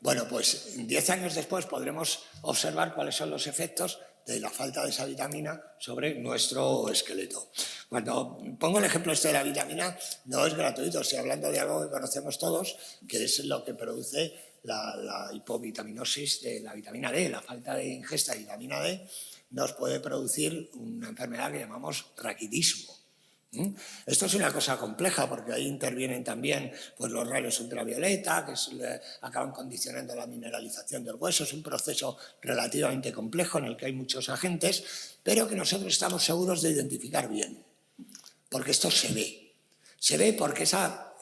Bueno, pues 10 años después podremos observar cuáles son los efectos de la falta de esa vitamina sobre nuestro esqueleto. Cuando pongo el ejemplo este de la vitamina, no es gratuito, estoy hablando de algo que conocemos todos, que es lo que produce la hipovitaminosis de la vitamina D. La falta de ingesta de vitamina D nos puede producir una enfermedad que llamamos raquitismo. Esto es una cosa compleja porque ahí intervienen también pues, los rayos ultravioleta que acaban condicionando la mineralización del hueso. Es un proceso relativamente complejo en el que hay muchos agentes, pero que nosotros estamos seguros de identificar bien, porque esto se ve. Se ve porque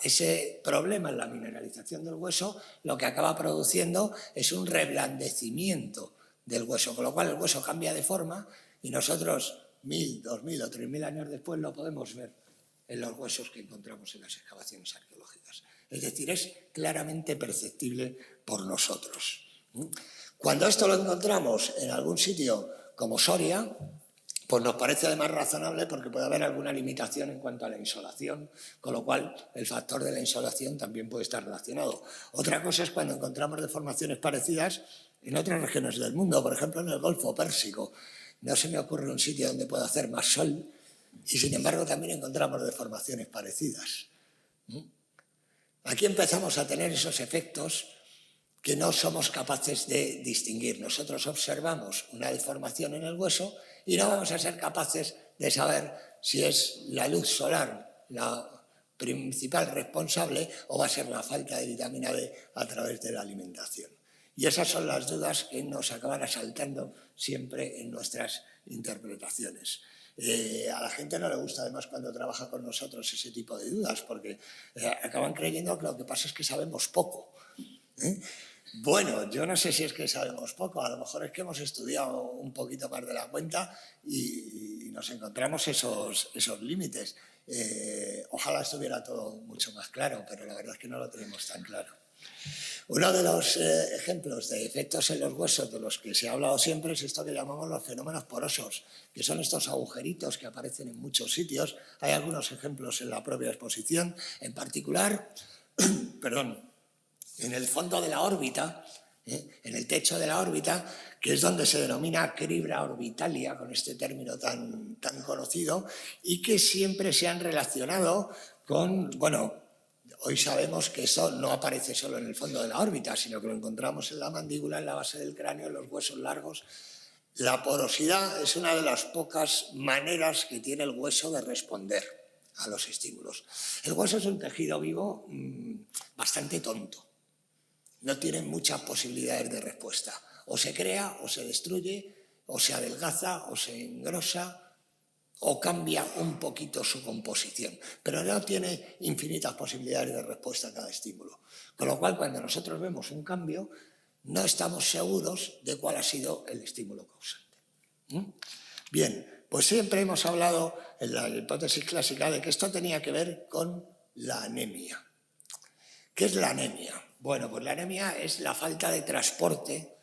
ese problema en la mineralización del hueso lo que acaba produciendo es un reblandecimiento del hueso, con lo cual el hueso cambia de forma y nosotros 1000, 2000 o 3000 años después lo podemos ver en los huesos que encontramos en las excavaciones arqueológicas. Es decir, es claramente perceptible por nosotros. Cuando esto lo encontramos en algún sitio como Soria, pues nos parece además razonable porque puede haber alguna limitación en cuanto a la insolación, con lo cual el factor de la insolación también puede estar relacionado. Otra cosa es cuando encontramos deformaciones parecidas en otras regiones del mundo, por ejemplo en el Golfo Pérsico. No se me ocurre un sitio donde pueda hacer más sol y sin embargo también encontramos deformaciones parecidas. Aquí empezamos a tener esos efectos que no somos capaces de distinguir. Nosotros observamos una deformación en el hueso y no vamos a ser capaces de saber si es la luz solar la principal responsable o va a ser la falta de vitamina D a través de la alimentación. Y esas son las dudas que nos acaban asaltando siempre en nuestras interpretaciones. A la gente no le gusta además cuando trabaja con nosotros ese tipo de dudas porque acaban creyendo que lo que pasa es que sabemos poco. Bueno, yo no sé si es que sabemos poco, a lo mejor es que hemos estudiado un poquito más de la cuenta y nos encontramos esos límites. Ojalá estuviera todo mucho más claro, pero la verdad es que no lo tenemos tan claro. Uno de los ejemplos de efectos en los huesos de los que se ha hablado siempre es esto que llamamos los fenómenos porosos, que son estos agujeritos que aparecen en muchos sitios. Hay algunos ejemplos en la propia exposición, en particular, en el fondo de la órbita, en el techo de la órbita, que es donde se denomina cribra orbitalia, con este término tan conocido, y que siempre se han relacionado con, bueno, hoy sabemos que eso no aparece solo en el fondo de la órbita, sino que lo encontramos en la mandíbula, en la base del cráneo, en los huesos largos. La porosidad es una de las pocas maneras que tiene el hueso de responder a los estímulos. El hueso es un tejido vivo bastante tonto. No tiene muchas posibilidades de respuesta. O se crea, o se destruye, o se adelgaza, o se engrosa, o cambia un poquito su composición, pero no tiene infinitas posibilidades de respuesta a cada estímulo. Con lo cual, cuando nosotros vemos un cambio, no estamos seguros de cuál ha sido el estímulo causante. Bien, pues siempre hemos hablado en la hipótesis clásica de que esto tenía que ver con la anemia. ¿Qué es la anemia? Bueno, pues la anemia es la falta de transporte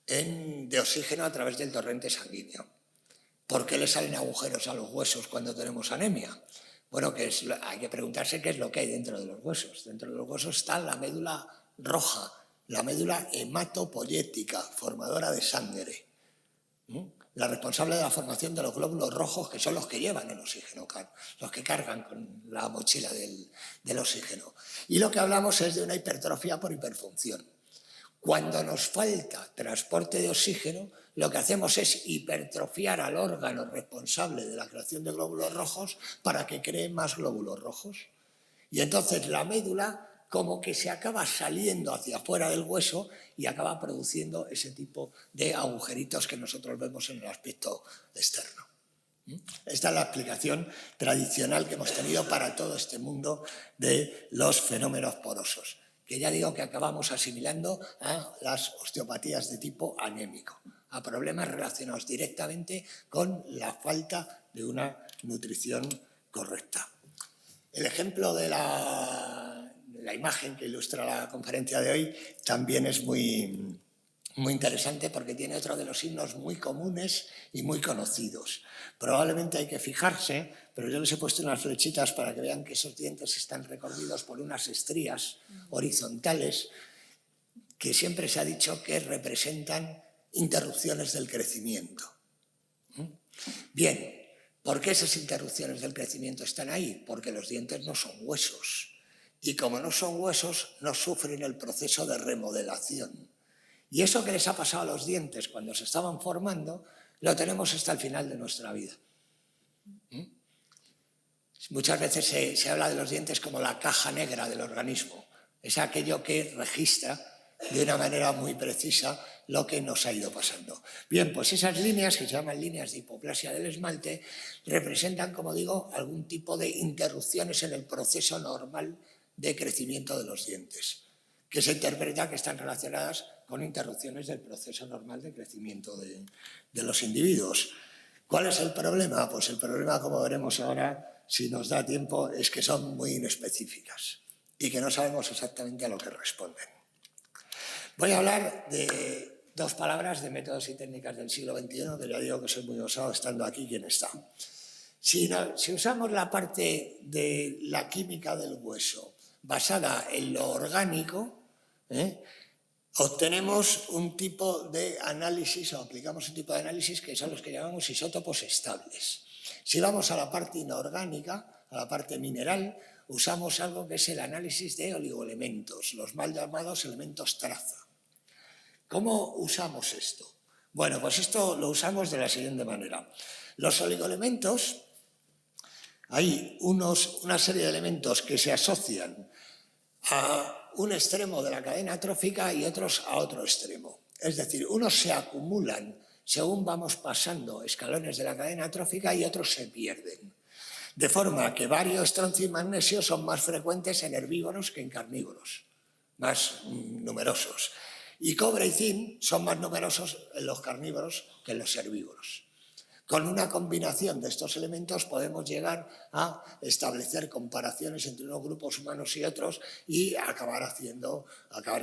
de oxígeno a través del torrente sanguíneo. ¿Por qué le salen agujeros a los huesos cuando tenemos anemia? Bueno, hay que preguntarse qué es lo que hay dentro de los huesos. Dentro de los huesos está la médula roja, la médula hematopoyética, formadora de sangre, la responsable de la formación de los glóbulos rojos, que son los que llevan el oxígeno, los que cargan con la mochila del oxígeno. Y lo que hablamos es de una hipertrofia por hiperfunción. Cuando nos falta transporte de oxígeno, lo que hacemos es hipertrofiar al órgano responsable de la creación de glóbulos rojos para que cree más glóbulos rojos. Y entonces la médula como que se acaba saliendo hacia afuera del hueso y acaba produciendo ese tipo de agujeritos que nosotros vemos en el aspecto externo. Esta es la explicación tradicional que hemos tenido para todo este mundo de los fenómenos porosos, que ya digo que acabamos asimilando a las osteopatías de tipo anémico, a problemas relacionados directamente con la falta de una nutrición correcta. El ejemplo de la imagen que ilustra la conferencia de hoy también es muy interesante porque tiene otro de los signos muy comunes y muy conocidos. Probablemente hay que fijarse, pero yo les he puesto unas flechitas para que vean que esos dientes están recorridos por unas estrías horizontales que siempre se ha dicho que representan interrupciones del crecimiento. Bien, ¿por qué esas interrupciones del crecimiento están ahí? Porque los dientes no son huesos. Y como no son huesos, no sufren el proceso de remodelación. Y eso que les ha pasado a los dientes cuando se estaban formando, lo tenemos hasta el final de nuestra vida. Muchas veces se habla de los dientes como la caja negra del organismo. Es aquello que registra de una manera muy precisa lo que nos ha ido pasando. Bien, pues esas líneas, que se llaman líneas de hipoplasia del esmalte, representan, como digo, algún tipo de interrupciones en el proceso normal de crecimiento de los dientes, que se interpreta que están relacionadas con interrupciones del proceso normal de crecimiento de los individuos. ¿Cuál es el problema? Pues el problema, como veremos ahora, si nos da tiempo, es que son muy inespecíficas y que no sabemos exactamente a lo que responden. Voy a hablar de dos palabras de métodos y técnicas del siglo XXI, que ya digo que soy muy osado estando aquí quien está. Si usamos la parte de la química del hueso basada en lo orgánico, obtenemos un tipo de análisis, o aplicamos un tipo de análisis que son los que llamamos isótopos estables. Si vamos a la parte inorgánica, a la parte mineral, usamos algo que es el análisis de oligoelementos, los mal llamados elementos traza. ¿Cómo usamos esto? Bueno, pues esto lo usamos de la siguiente manera. Los oligoelementos, hay una serie de elementos que se asocian a un extremo de la cadena trófica y otros a otro extremo. Es decir, unos se acumulan según vamos pasando escalones de la cadena trófica y otros se pierden. De forma que bario, estroncio y magnesio son más frecuentes en herbívoros que en carnívoros, más numerosos. Y cobre y zinc son más numerosos en los carnívoros que en los herbívoros. Con una combinación de estos elementos podemos llegar a establecer comparaciones entre unos grupos humanos y otros y acabar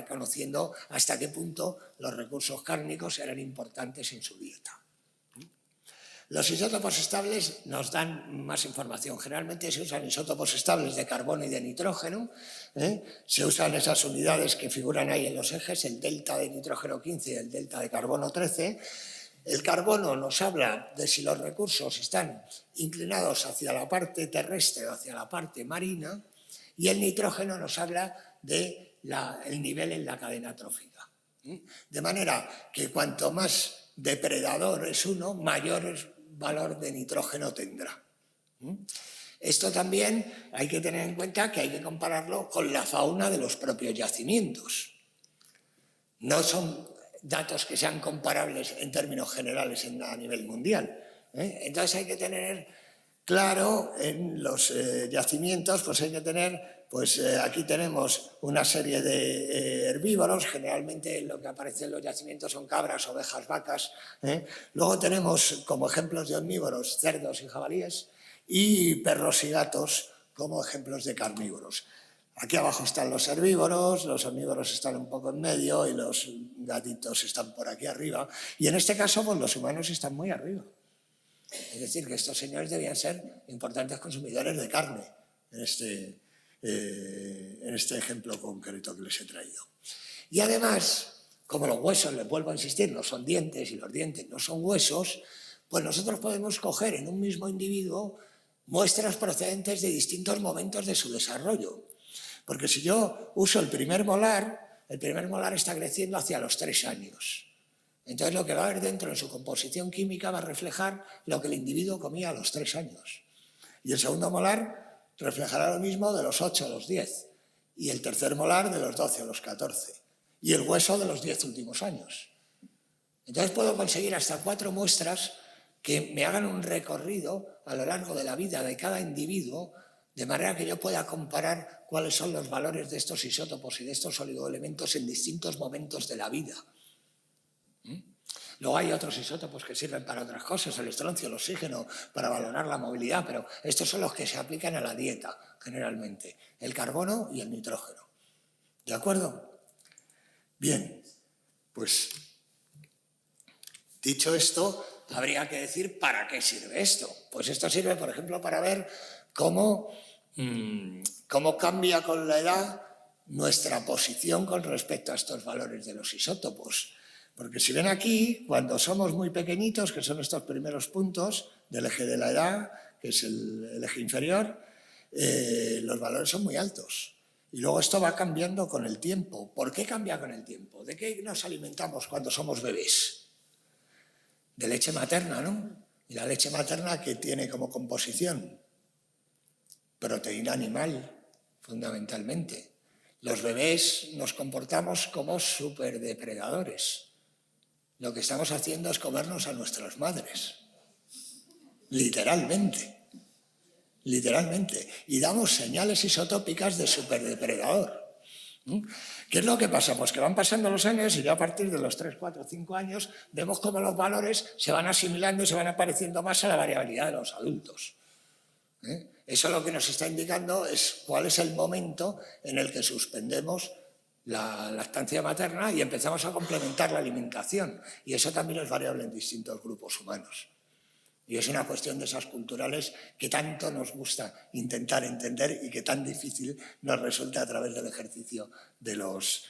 conociendo hasta qué punto los recursos cárnicos eran importantes en su dieta. Los isótopos estables nos dan más información. Generalmente se usan isótopos estables de carbono y de nitrógeno. Se usan esas unidades que figuran ahí en los ejes, el delta de nitrógeno 15 y el delta de carbono 13. El carbono nos habla de si los recursos están inclinados hacia la parte terrestre o hacia la parte marina, y el nitrógeno nos habla del nivel en la cadena trófica. De manera que cuanto más depredador es uno, mayor valor de nitrógeno tendrá. Esto también hay que tener en cuenta que hay que compararlo con la fauna de los propios yacimientos. No son datos que sean comparables en términos generales a nivel mundial. Entonces hay que tener claro en los yacimientos, pues hay que tener, aquí tenemos una serie de herbívoros, generalmente lo que aparece en los yacimientos son cabras, ovejas, vacas. Luego tenemos como ejemplos de omnívoros cerdos y jabalíes y perros y gatos como ejemplos de carnívoros. Aquí abajo están los herbívoros, los omnívoros están un poco en medio y los gatitos están por aquí arriba. Y en este caso, pues los humanos están muy arriba. Es decir, que estos señores debían ser importantes consumidores de carne en este ejemplo concreto que les he traído. Y además, como los huesos, les vuelvo a insistir, no son dientes y los dientes no son huesos, pues nosotros podemos coger en un mismo individuo muestras procedentes de distintos momentos de su desarrollo. Porque si yo uso el primer molar está creciendo hacia los 3 años. Entonces lo que va a haber dentro en su composición química va a reflejar lo que el individuo comía a los 3 años. Y el segundo molar reflejará lo mismo de los 8 a los 10. y el tercer molar de los 12 a los 14 y el hueso de los 10 últimos años. Entonces puedo conseguir hasta 4 muestras que me hagan un recorrido a lo largo de la vida de cada individuo, de manera que yo pueda comparar cuáles son los valores de estos isótopos y de estos oligoelementos en distintos momentos de la vida. Luego hay otros isótopos que sirven para otras cosas, el estroncio, el oxígeno, para valorar la movilidad, pero estos son los que se aplican a la dieta, generalmente, el carbono y el nitrógeno. ¿De acuerdo? Bien, pues dicho esto, habría que decir ¿para qué sirve esto? Pues esto sirve, por ejemplo, para ver cómo cambia con la edad nuestra posición con respecto a estos valores de los isótopos. Porque si ven aquí, cuando somos muy pequeñitos, que son estos primeros puntos del eje de la edad, que es el eje inferior, los valores son muy altos. Y luego esto va cambiando con el tiempo. ¿Por qué cambia con el tiempo? ¿De qué nos alimentamos cuando somos bebés? De leche materna, ¿no? Y la leche materna, ¿qué tiene como composición? Proteína animal, fundamentalmente. Los bebés nos comportamos como superdepredadores. Lo que estamos haciendo es comernos a nuestras madres. Literalmente. Literalmente. Y damos señales isotópicas de superdepredador. ¿Qué es lo que pasa? Pues que van pasando los años y ya a partir de los 3, 4, 5 años vemos cómo los valores se van asimilando y se van apareciendo más a la variabilidad de los adultos. Eso lo que nos está indicando es cuál es el momento en el que suspendemos la lactancia materna y empezamos a complementar la alimentación. Y eso también es variable en distintos grupos humanos. Y es una cuestión de esas culturales que tanto nos gusta intentar entender y que tan difícil nos resulta a través del ejercicio de los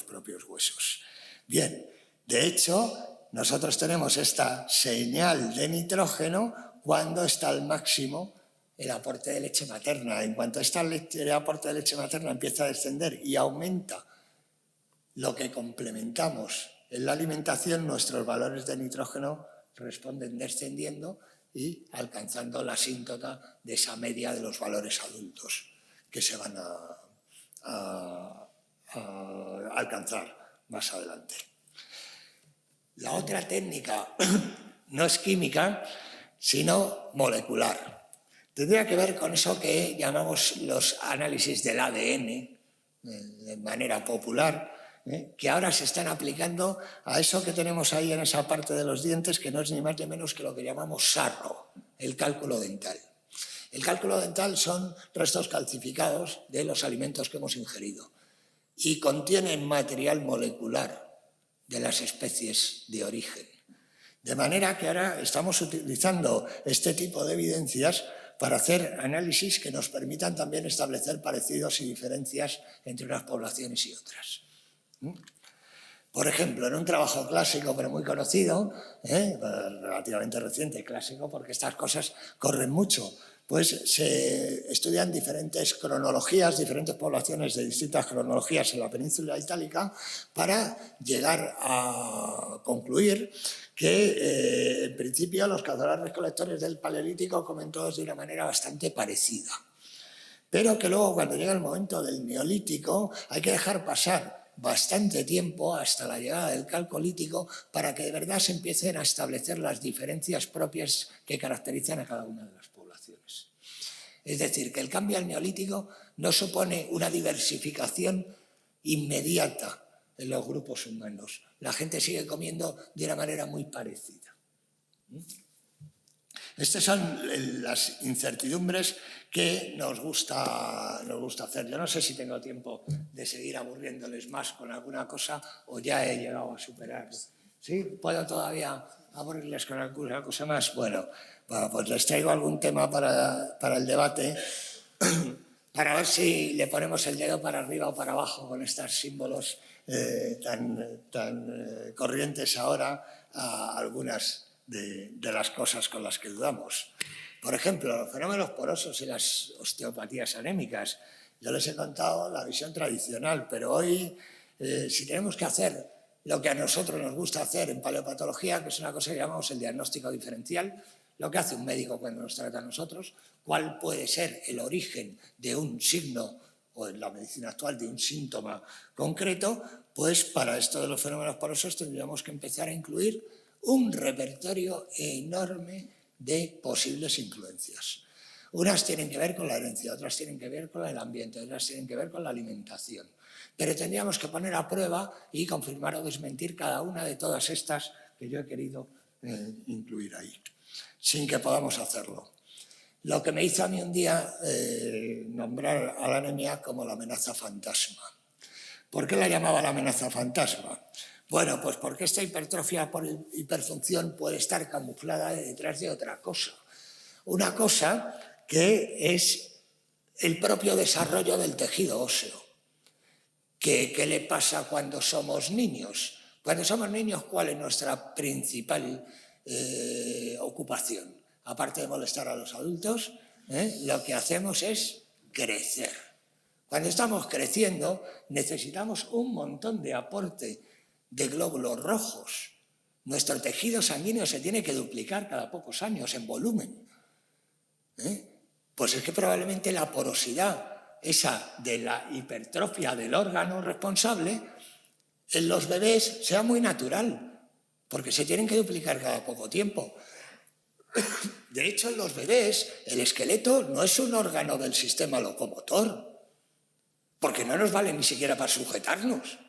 propios huesos. Bien, de hecho, nosotros tenemos esta señal de nitrógeno cuando está al máximo el aporte de leche materna. En cuanto el aporte de leche materna empieza a descender y aumenta lo que complementamos en la alimentación, nuestros valores de nitrógeno responden descendiendo y alcanzando la asíntota de esa media de los valores adultos que se van a alcanzar más adelante. La otra técnica no es química, sino molecular. Tendría que ver con eso que llamamos los análisis del ADN, de manera popular, que ahora se están aplicando a eso que tenemos ahí en esa parte de los dientes, que no es ni más ni menos que lo que llamamos sarro, el cálculo dental. El cálculo dental son restos calcificados de los alimentos que hemos ingerido y contienen material molecular de las especies de origen. De manera que ahora estamos utilizando este tipo de evidencias para hacer análisis que nos permitan también establecer parecidos y diferencias entre unas poblaciones y otras. Por ejemplo, en un trabajo clásico pero muy conocido, relativamente reciente, clásico porque estas cosas corren mucho, pues se estudian diferentes cronologías, diferentes poblaciones de distintas cronologías en la península itálica para llegar a concluir que en principio los cazadores-recolectores del Paleolítico comen todos de una manera bastante parecida. Pero que luego cuando llega el momento del Neolítico hay que dejar pasar bastante tiempo hasta la llegada del Calcolítico para que de verdad se empiecen a establecer las diferencias propias que caracterizan a cada una de las poblaciones. Es decir, que el cambio al Neolítico no supone una diversificación inmediata en los grupos humanos. La gente sigue comiendo de una manera muy parecida. Estas son las incertidumbres que nos gusta hacer. Yo no sé si tengo tiempo de seguir aburriéndoles más con alguna cosa o ya he llegado a superar. ¿Sí? ¿Puedo todavía aburrirles con alguna cosa más? Bueno, pues les traigo algún tema para el debate para ver si le ponemos el dedo para arriba o para abajo con estos símbolos tan corrientes ahora a algunas de las cosas con las que dudamos. Por ejemplo, los fenómenos porosos y las osteopatías anémicas. Yo les he contado la visión tradicional, pero hoy, si tenemos que hacer lo que a nosotros nos gusta hacer en paleopatología, que es una cosa que llamamos el diagnóstico diferencial, lo que hace un médico cuando nos trata a nosotros, cuál puede ser el origen de un signo o en la medicina actual de un síntoma concreto, pues para esto de los fenómenos porosos tendríamos que empezar a incluir un repertorio enorme de posibles influencias. Unas tienen que ver con la herencia, otras tienen que ver con el ambiente, otras tienen que ver con la alimentación. Pero tendríamos que poner a prueba y confirmar o desmentir cada una de todas estas que yo he querido incluir ahí, sin que podamos hacerlo. Lo que me hizo a mí un día nombrar a la anemia como la amenaza fantasma. ¿Por qué la llamaba la amenaza fantasma? Bueno, pues porque esta hipertrofia por hiperfunción puede estar camuflada detrás de otra cosa. Una cosa que es el propio desarrollo del tejido óseo. ¿Qué le pasa cuando somos niños? Cuando somos niños, ¿cuál es nuestra principal ocupación? Aparte de molestar a los adultos, lo que hacemos es crecer. Cuando estamos creciendo, necesitamos un montón de aporte de glóbulos rojos. Nuestro tejido sanguíneo se tiene que duplicar cada pocos años en volumen. Pues es que probablemente la porosidad esa de la hipertrofia del órgano responsable en los bebés sea muy natural, porque se tienen que duplicar cada poco tiempo. De hecho, en los bebés el esqueleto no es un órgano del sistema locomotor, porque no nos vale ni siquiera para sujetarnos.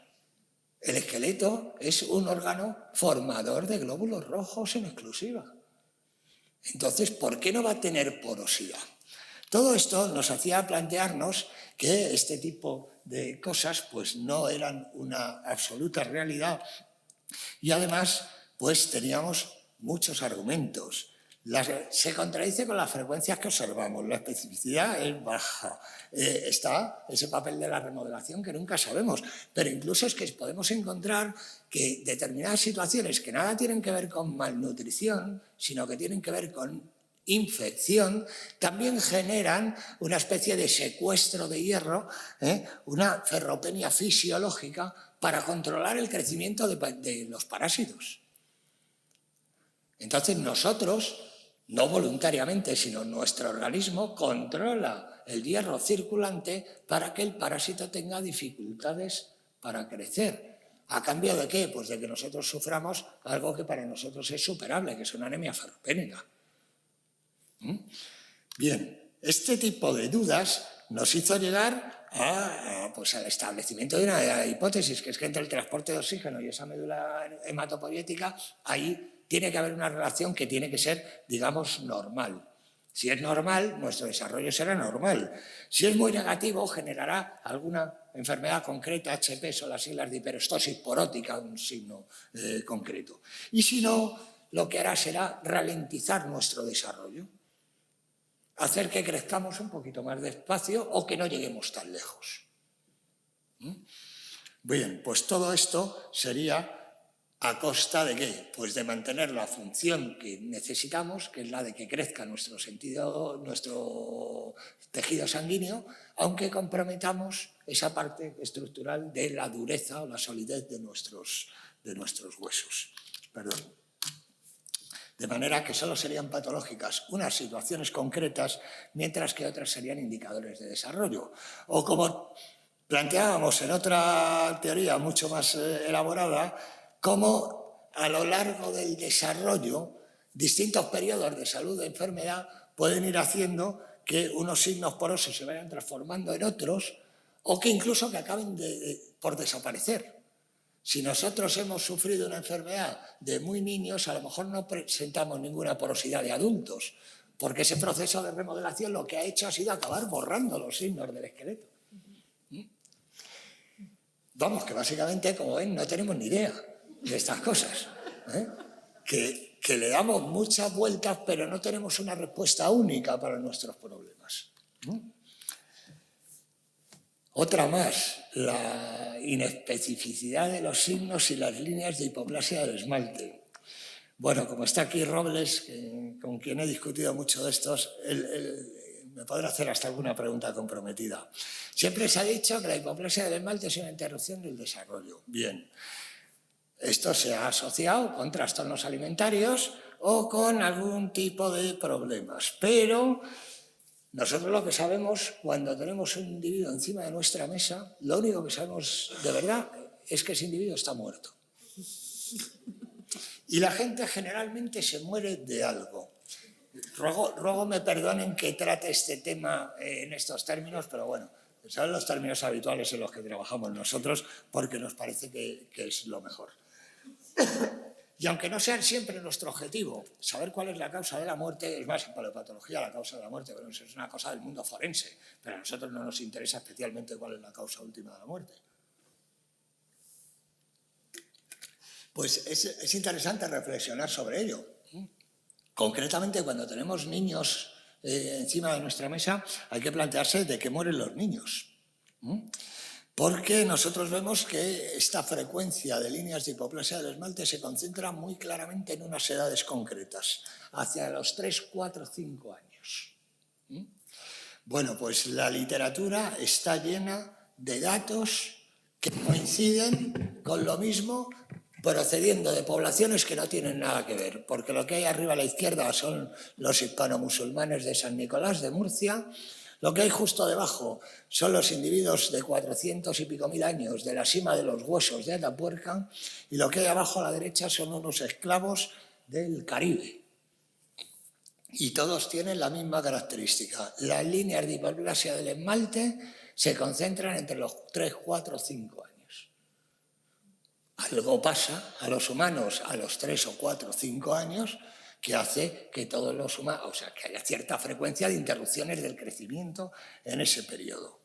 El esqueleto es un órgano formador de glóbulos rojos en exclusiva. Entonces, ¿por qué no va a tener porosidad? Todo esto nos hacía plantearnos que este tipo de cosas pues, no eran una absoluta realidad y además pues, teníamos muchos argumentos. Se contradice con las frecuencias que observamos, la especificidad es baja, está ese papel de la remodelación que nunca sabemos, pero incluso es que podemos encontrar que determinadas situaciones que nada tienen que ver con malnutrición, sino que tienen que ver con infección, también generan una especie de secuestro de hierro, una ferropenia fisiológica para controlar el crecimiento de los parásitos. Entonces nosotros, no voluntariamente, sino nuestro organismo controla el hierro circulante para que el parásito tenga dificultades para crecer. ¿A cambio de qué? Pues de que nosotros suframos algo que para nosotros es superable, que es una anemia ferropénica. Bien, este tipo de dudas nos hizo llegar pues al establecimiento de una hipótesis, que es que entre el transporte de oxígeno y esa médula hematopoyética, ahí tiene que haber una relación que tiene que ser, digamos, normal. Si es normal, nuestro desarrollo será normal. Si es muy negativo, generará alguna enfermedad concreta, HP, son las siglas de hiperestosis porótica, un signo concreto. Y si no, lo que hará será ralentizar nuestro desarrollo, hacer que crezcamos un poquito más despacio o que no lleguemos tan lejos. Bien, pues todo esto sería ¿a costa de qué? Pues de mantener la función que necesitamos, que es la de que crezca nuestro tejido sanguíneo, aunque comprometamos esa parte estructural de la dureza o la solidez de nuestros huesos. Perdón. De manera que solo serían patológicas unas situaciones concretas, mientras que otras serían indicadores de desarrollo. O como planteábamos en otra teoría mucho más elaborada, cómo a lo largo del desarrollo distintos periodos de salud e enfermedad pueden ir haciendo que unos signos porosos se vayan transformando en otros o que incluso que acaben por desaparecer. Si nosotros hemos sufrido una enfermedad de muy niños, a lo mejor no presentamos ninguna porosidad de adultos, porque ese proceso de remodelación lo que ha hecho ha sido acabar borrando los signos del esqueleto. Vamos, que básicamente, como ven, no tenemos ni idea de estas cosas. Que le damos muchas vueltas, pero no tenemos una respuesta única para nuestros problemas. Otra más, la inespecificidad de los signos y las líneas de hipoplasia del esmalte. Bueno, como está aquí Robles, con quien he discutido mucho de estos, me podrá hacer hasta alguna pregunta comprometida. Siempre se ha dicho que la hipoplasia del esmalte es una interrupción del desarrollo. Bien, esto se ha asociado con trastornos alimentarios o con algún tipo de problemas, pero Nosotros lo que sabemos cuando tenemos un individuo encima de nuestra mesa, lo único que sabemos de verdad es que ese individuo está muerto. Y la gente generalmente se muere de algo. Ruego me perdonen que trate este tema en estos términos, pero bueno, son los términos habituales en los que trabajamos nosotros porque nos parece que es lo mejor. Y aunque no sea siempre nuestro objetivo saber cuál es la causa de la muerte, es más, en paleopatología la causa de la muerte bueno, es una cosa del mundo forense, pero a nosotros no nos interesa especialmente cuál es la causa última de la muerte. Pues es interesante reflexionar sobre ello. Concretamente, cuando tenemos niños encima de nuestra mesa, hay que plantearse de qué mueren los niños. Porque nosotros vemos que esta frecuencia de líneas de hipoplasia del esmalte se concentra muy claramente en unas edades concretas, hacia los 3, 4, 5 años. Bueno, pues la literatura está llena de datos que coinciden con lo mismo, procediendo de poblaciones que no tienen nada que ver, porque lo que hay arriba a la izquierda son los hispano-musulmanes de San Nicolás de Murcia. Lo que hay justo debajo son los individuos de 400 y pico mil años de la cima de los huesos de Atapuerca y lo que hay abajo a la derecha son unos esclavos del Caribe. Y todos tienen la misma característica. Las líneas de hipoplasia del esmalte se concentran entre los 3, 4, 5 años. Algo pasa a los humanos a los 3 o 4 o 5 años que hace que todos los humanos, o sea, que haya cierta frecuencia de interrupciones del crecimiento en ese periodo.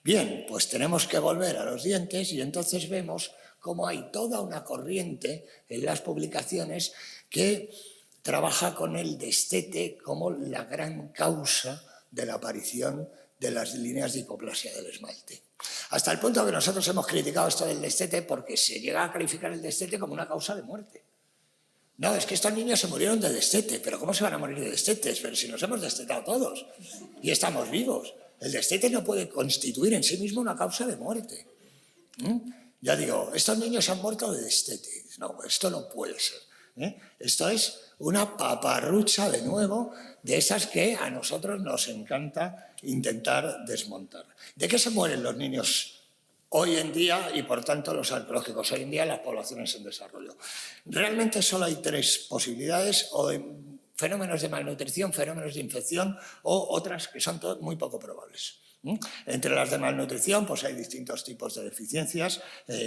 Bien, pues tenemos que volver a los dientes y entonces vemos cómo hay toda una corriente en las publicaciones que trabaja con el destete como la gran causa de la aparición de las líneas de hipoplasia del esmalte. Hasta el punto que nosotros hemos criticado esto del destete porque se llega a calificar el destete como una causa de muerte. No, es que estos niños se murieron de destete, pero ¿cómo se van a morir de destetes? Pero si nos hemos destetado todos y estamos vivos. El destete no puede constituir en sí mismo una causa de muerte. Ya digo, estos niños se han muerto de destete. No, esto no puede ser. Esto es una paparrucha de nuevo de esas que a nosotros nos encanta intentar desmontar. ¿De qué se mueren los niños hoy en día y por tanto los arqueológicos hoy en día en las poblaciones en desarrollo? Realmente solo hay 3 posibilidades, o de fenómenos de malnutrición, fenómenos de infección o otras que son muy poco probables. Entre las de malnutrición pues hay distintos tipos de deficiencias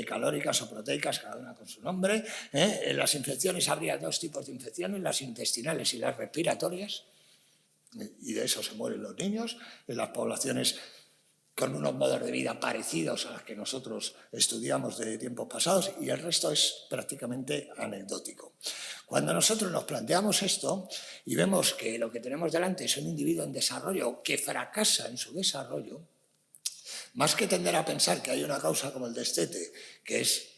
calóricas o proteicas, cada una con su nombre. En las infecciones habría 2 tipos de infecciones, las intestinales y las respiratorias, y de eso se mueren los niños. En las poblaciones con unos modos de vida parecidos a los que nosotros estudiamos de tiempos pasados, y el resto es prácticamente anecdótico. Cuando nosotros nos planteamos esto y vemos que lo que tenemos delante es un individuo en desarrollo que fracasa en su desarrollo, más que tender a pensar que hay una causa como el destete, que es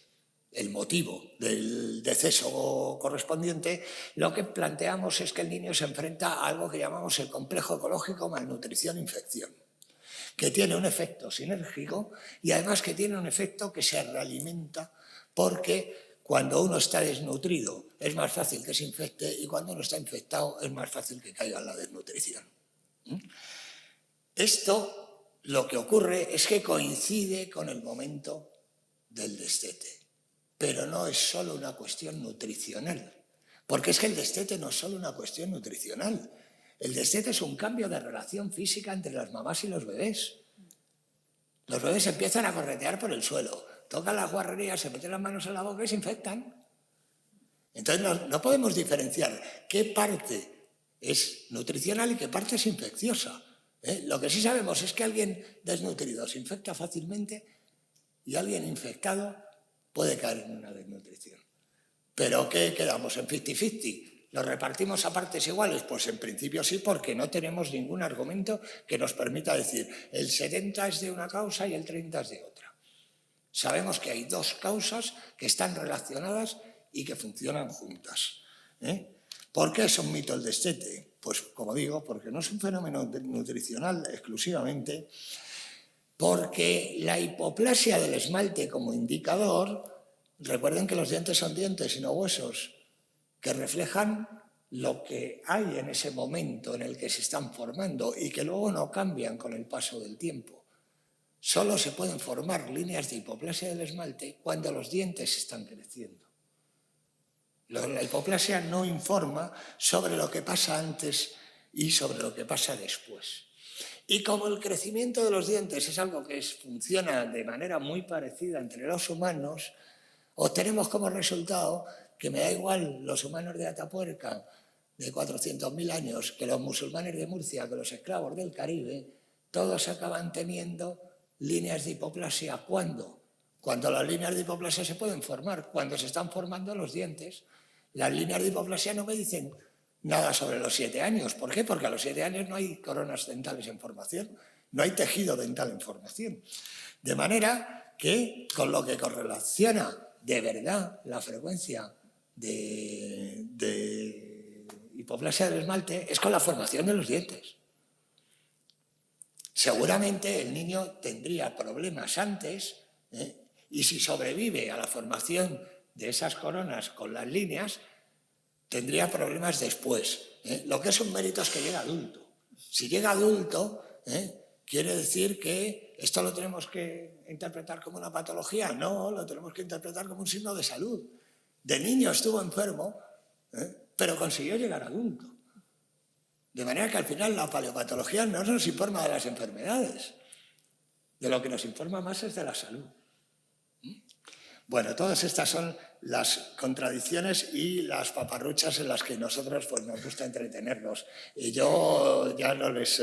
el motivo del deceso correspondiente, lo que planteamos es que el niño se enfrenta a algo que llamamos el complejo ecológico malnutrición-infección, que tiene un efecto sinérgico y además que tiene un efecto que se realimenta, porque cuando uno está desnutrido es más fácil que se infecte y cuando uno está infectado es más fácil que caiga en la desnutrición. Esto lo que ocurre es que coincide con el momento del destete, pero no es solo una cuestión nutricional, porque es que el destete no es solo una cuestión nutricional. El destete es un cambio de relación física entre las mamás y los bebés. Los bebés empiezan a corretear por el suelo, tocan las guarrerías, se meten las manos en la boca y se infectan. Entonces no podemos diferenciar qué parte es nutricional y qué parte es infecciosa. Lo que sí sabemos es que alguien desnutrido se infecta fácilmente y alguien infectado puede caer en una desnutrición. ¿Pero qué quedamos? ¿En 50-50? ¿Los repartimos a partes iguales? Pues en principio sí, porque no tenemos ningún argumento que nos permita decir el 70 es de una causa y el 30 es de otra. Sabemos que hay 2 causas que están relacionadas y que funcionan juntas. ¿Por qué es un mito el destete? Pues como digo, porque no es un fenómeno nutricional exclusivamente, porque la hipoplasia del esmalte como indicador, recuerden que los dientes son dientes y no huesos, que reflejan lo que hay en ese momento en el que se están formando y que luego no cambian con el paso del tiempo. Solo se pueden formar líneas de hipoplasia del esmalte cuando los dientes están creciendo. La hipoplasia no informa sobre lo que pasa antes y sobre lo que pasa después. Y como el crecimiento de los dientes es algo que funciona de manera muy parecida entre los humanos, obtenemos como resultado que me da igual los humanos de Atapuerca de 400.000 años que los musulmanes de Murcia, que los esclavos del Caribe, todos acaban teniendo líneas de hipoplasia. ¿Cuándo? Cuando las líneas de hipoplasia se pueden formar, cuando se están formando los dientes. Las líneas de hipoplasia no me dicen nada sobre los 7 años. ¿Por qué? Porque a los 7 años no hay coronas dentales en formación, no hay tejido dental en formación. De manera que con lo que correlaciona de verdad la frecuencia de hipoplasia del esmalte es con la formación de los dientes. Seguramente el niño tendría problemas antes, y si sobrevive a la formación de esas coronas con las líneas, tendría problemas después. Lo que es un mérito es que llega adulto. Si llega adulto, quiere decir que esto lo tenemos que interpretar como una patología. No, lo tenemos que interpretar como un signo de salud. De niño estuvo enfermo, pero consiguió llegar adulto. De manera que al final la paleopatología no nos informa de las enfermedades. De lo que nos informa más es de la salud. Bueno, todas estas son las contradicciones y las paparruchas en las que nosotros pues, nos gusta entretenernos. Y yo ya no les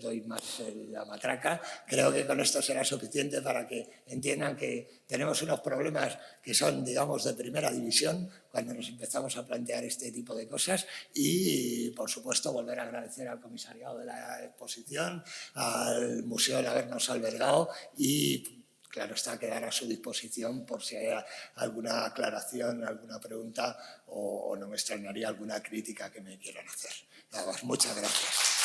doy más la matraca. Creo que con esto será suficiente para que entiendan que tenemos unos problemas que son, digamos, de primera división cuando nos empezamos a plantear este tipo de cosas y, por supuesto, volver a agradecer al comisariado de la exposición, al museo de habernos albergado y claro está, quedar a su disposición por si hay alguna aclaración, alguna pregunta o no me extrañaría alguna crítica que me quieran hacer. Nada más, muchas gracias.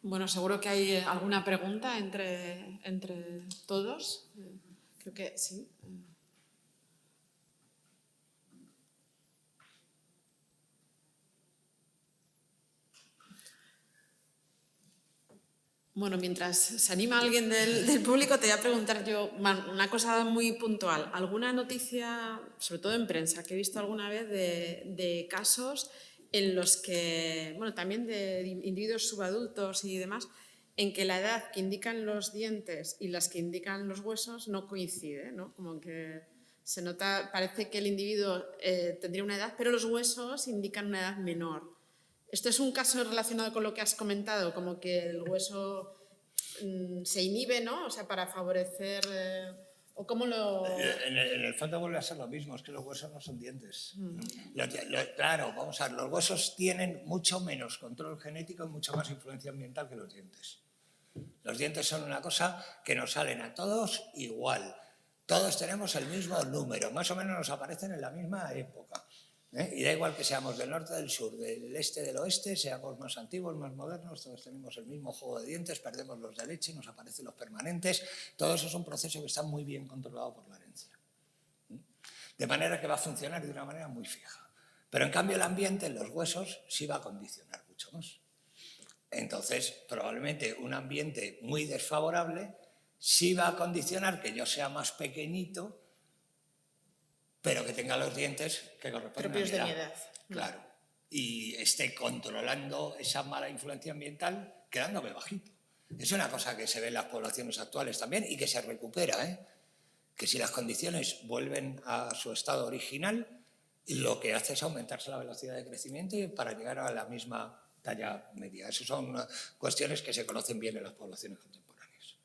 Bueno, seguro que hay alguna pregunta entre todos. Creo que sí. Bueno, mientras se anima alguien del público, te voy a preguntar yo una cosa muy puntual. ¿Alguna noticia, sobre todo en prensa, que he visto alguna vez de casos en los que, bueno, también de individuos subadultos y demás, en que la edad que indican los dientes y las que indican los huesos no coincide, ¿no? Como que se nota, parece que el individuo tendría una edad, pero los huesos indican una edad menor. ¿Esto es un caso relacionado con lo que has comentado, como que el hueso se inhibe, ¿no? O sea, para favorecer... ¿O cómo lo...? En el fondo vuelve a ser lo mismo, es que los huesos no son dientes. Claro, vamos a ver, los huesos tienen mucho menos control genético y mucho más influencia ambiental que los dientes. Los dientes son una cosa que nos salen a todos igual. Todos tenemos el mismo número, más o menos nos aparecen en la misma época. Y da igual que seamos del norte, del sur, del este, del oeste, seamos más antiguos, más modernos, todos tenemos el mismo juego de dientes, perdemos los de leche, nos aparecen los permanentes. Todo eso es un proceso que está muy bien controlado por la herencia. De manera que va a funcionar de una manera muy fija. Pero en cambio el ambiente en los huesos sí va a condicionar mucho más. Entonces, probablemente un ambiente muy desfavorable sí va a condicionar que yo sea más pequeñito, pero que tenga los dientes que corresponden propios a mi edad. de mi edad. Claro. Y esté controlando esa mala influencia ambiental quedándome bajito. Es una cosa que se ve en las poblaciones actuales también y que se recupera, que si las condiciones vuelven a su estado original, lo que hace es aumentarse la velocidad de crecimiento para llegar a la misma talla media. Esas son cuestiones que se conocen bien en las poblaciones contemporáneas.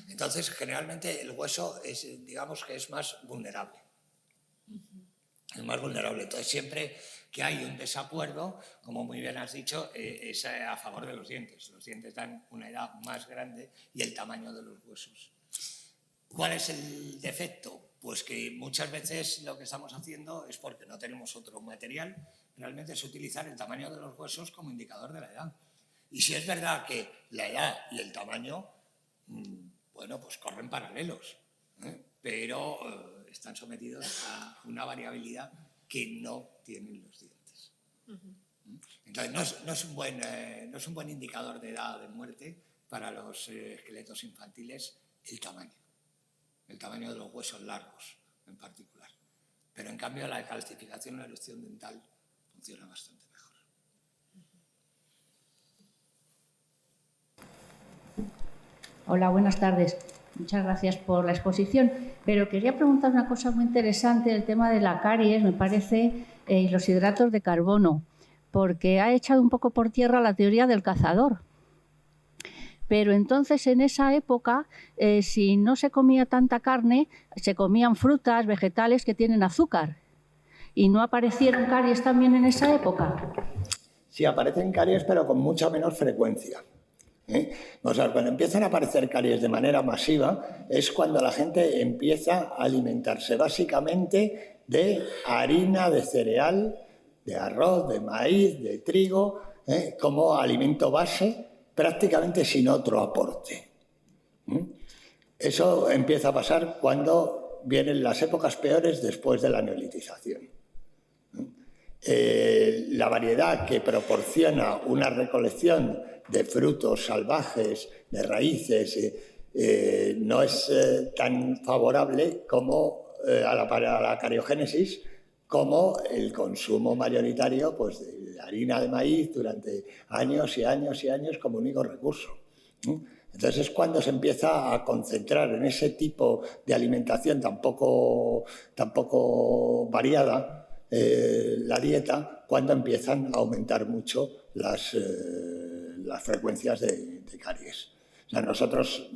Entonces, generalmente el hueso es, digamos que es más vulnerable. Es más vulnerable. Entonces, siempre que hay un desacuerdo, como muy bien has dicho, es a favor de los dientes. Los dientes dan una edad más grande y el tamaño de los huesos. ¿Cuál es el defecto? Pues que muchas veces lo que estamos haciendo es porque no tenemos otro material, realmente es utilizar el tamaño de los huesos como indicador de la edad. Y si es verdad que la edad y el tamaño, bueno, pues corren paralelos, pero están sometidos a una variabilidad que no tienen los dientes. Entonces, no es un buen indicador de edad o de muerte para los esqueletos infantiles el tamaño de los huesos largos en particular. Pero en cambio la calcificación o la erupción dental funciona bastante mejor. Hola, buenas tardes. Muchas gracias por la exposición. Pero quería preguntar una cosa muy interesante, el tema de la caries, me parece, y los hidratos de carbono, porque ha echado un poco por tierra la teoría del cazador. Pero entonces en esa época, si no se comía tanta carne, se comían frutas, vegetales que tienen azúcar. ¿Y no aparecieron caries también en esa época? Sí, aparecen caries, pero con mucha menor frecuencia. O sea, cuando empiezan a aparecer caries de manera masiva es cuando la gente empieza a alimentarse básicamente de harina de cereal, de arroz, de maíz, de trigo, como alimento base, prácticamente sin otro aporte. Eso empieza a pasar cuando vienen las épocas peores después de la neolitización. La variedad que proporciona una recolección de frutos salvajes, de raíces, no es tan favorable como para la cariogénesis como el consumo mayoritario pues, de harina de maíz durante años y años y años como único recurso. Entonces es cuando se empieza a concentrar en ese tipo de alimentación tan poco variada la dieta, cuando empiezan a aumentar mucho las frecuencias de caries. O sea, nosotros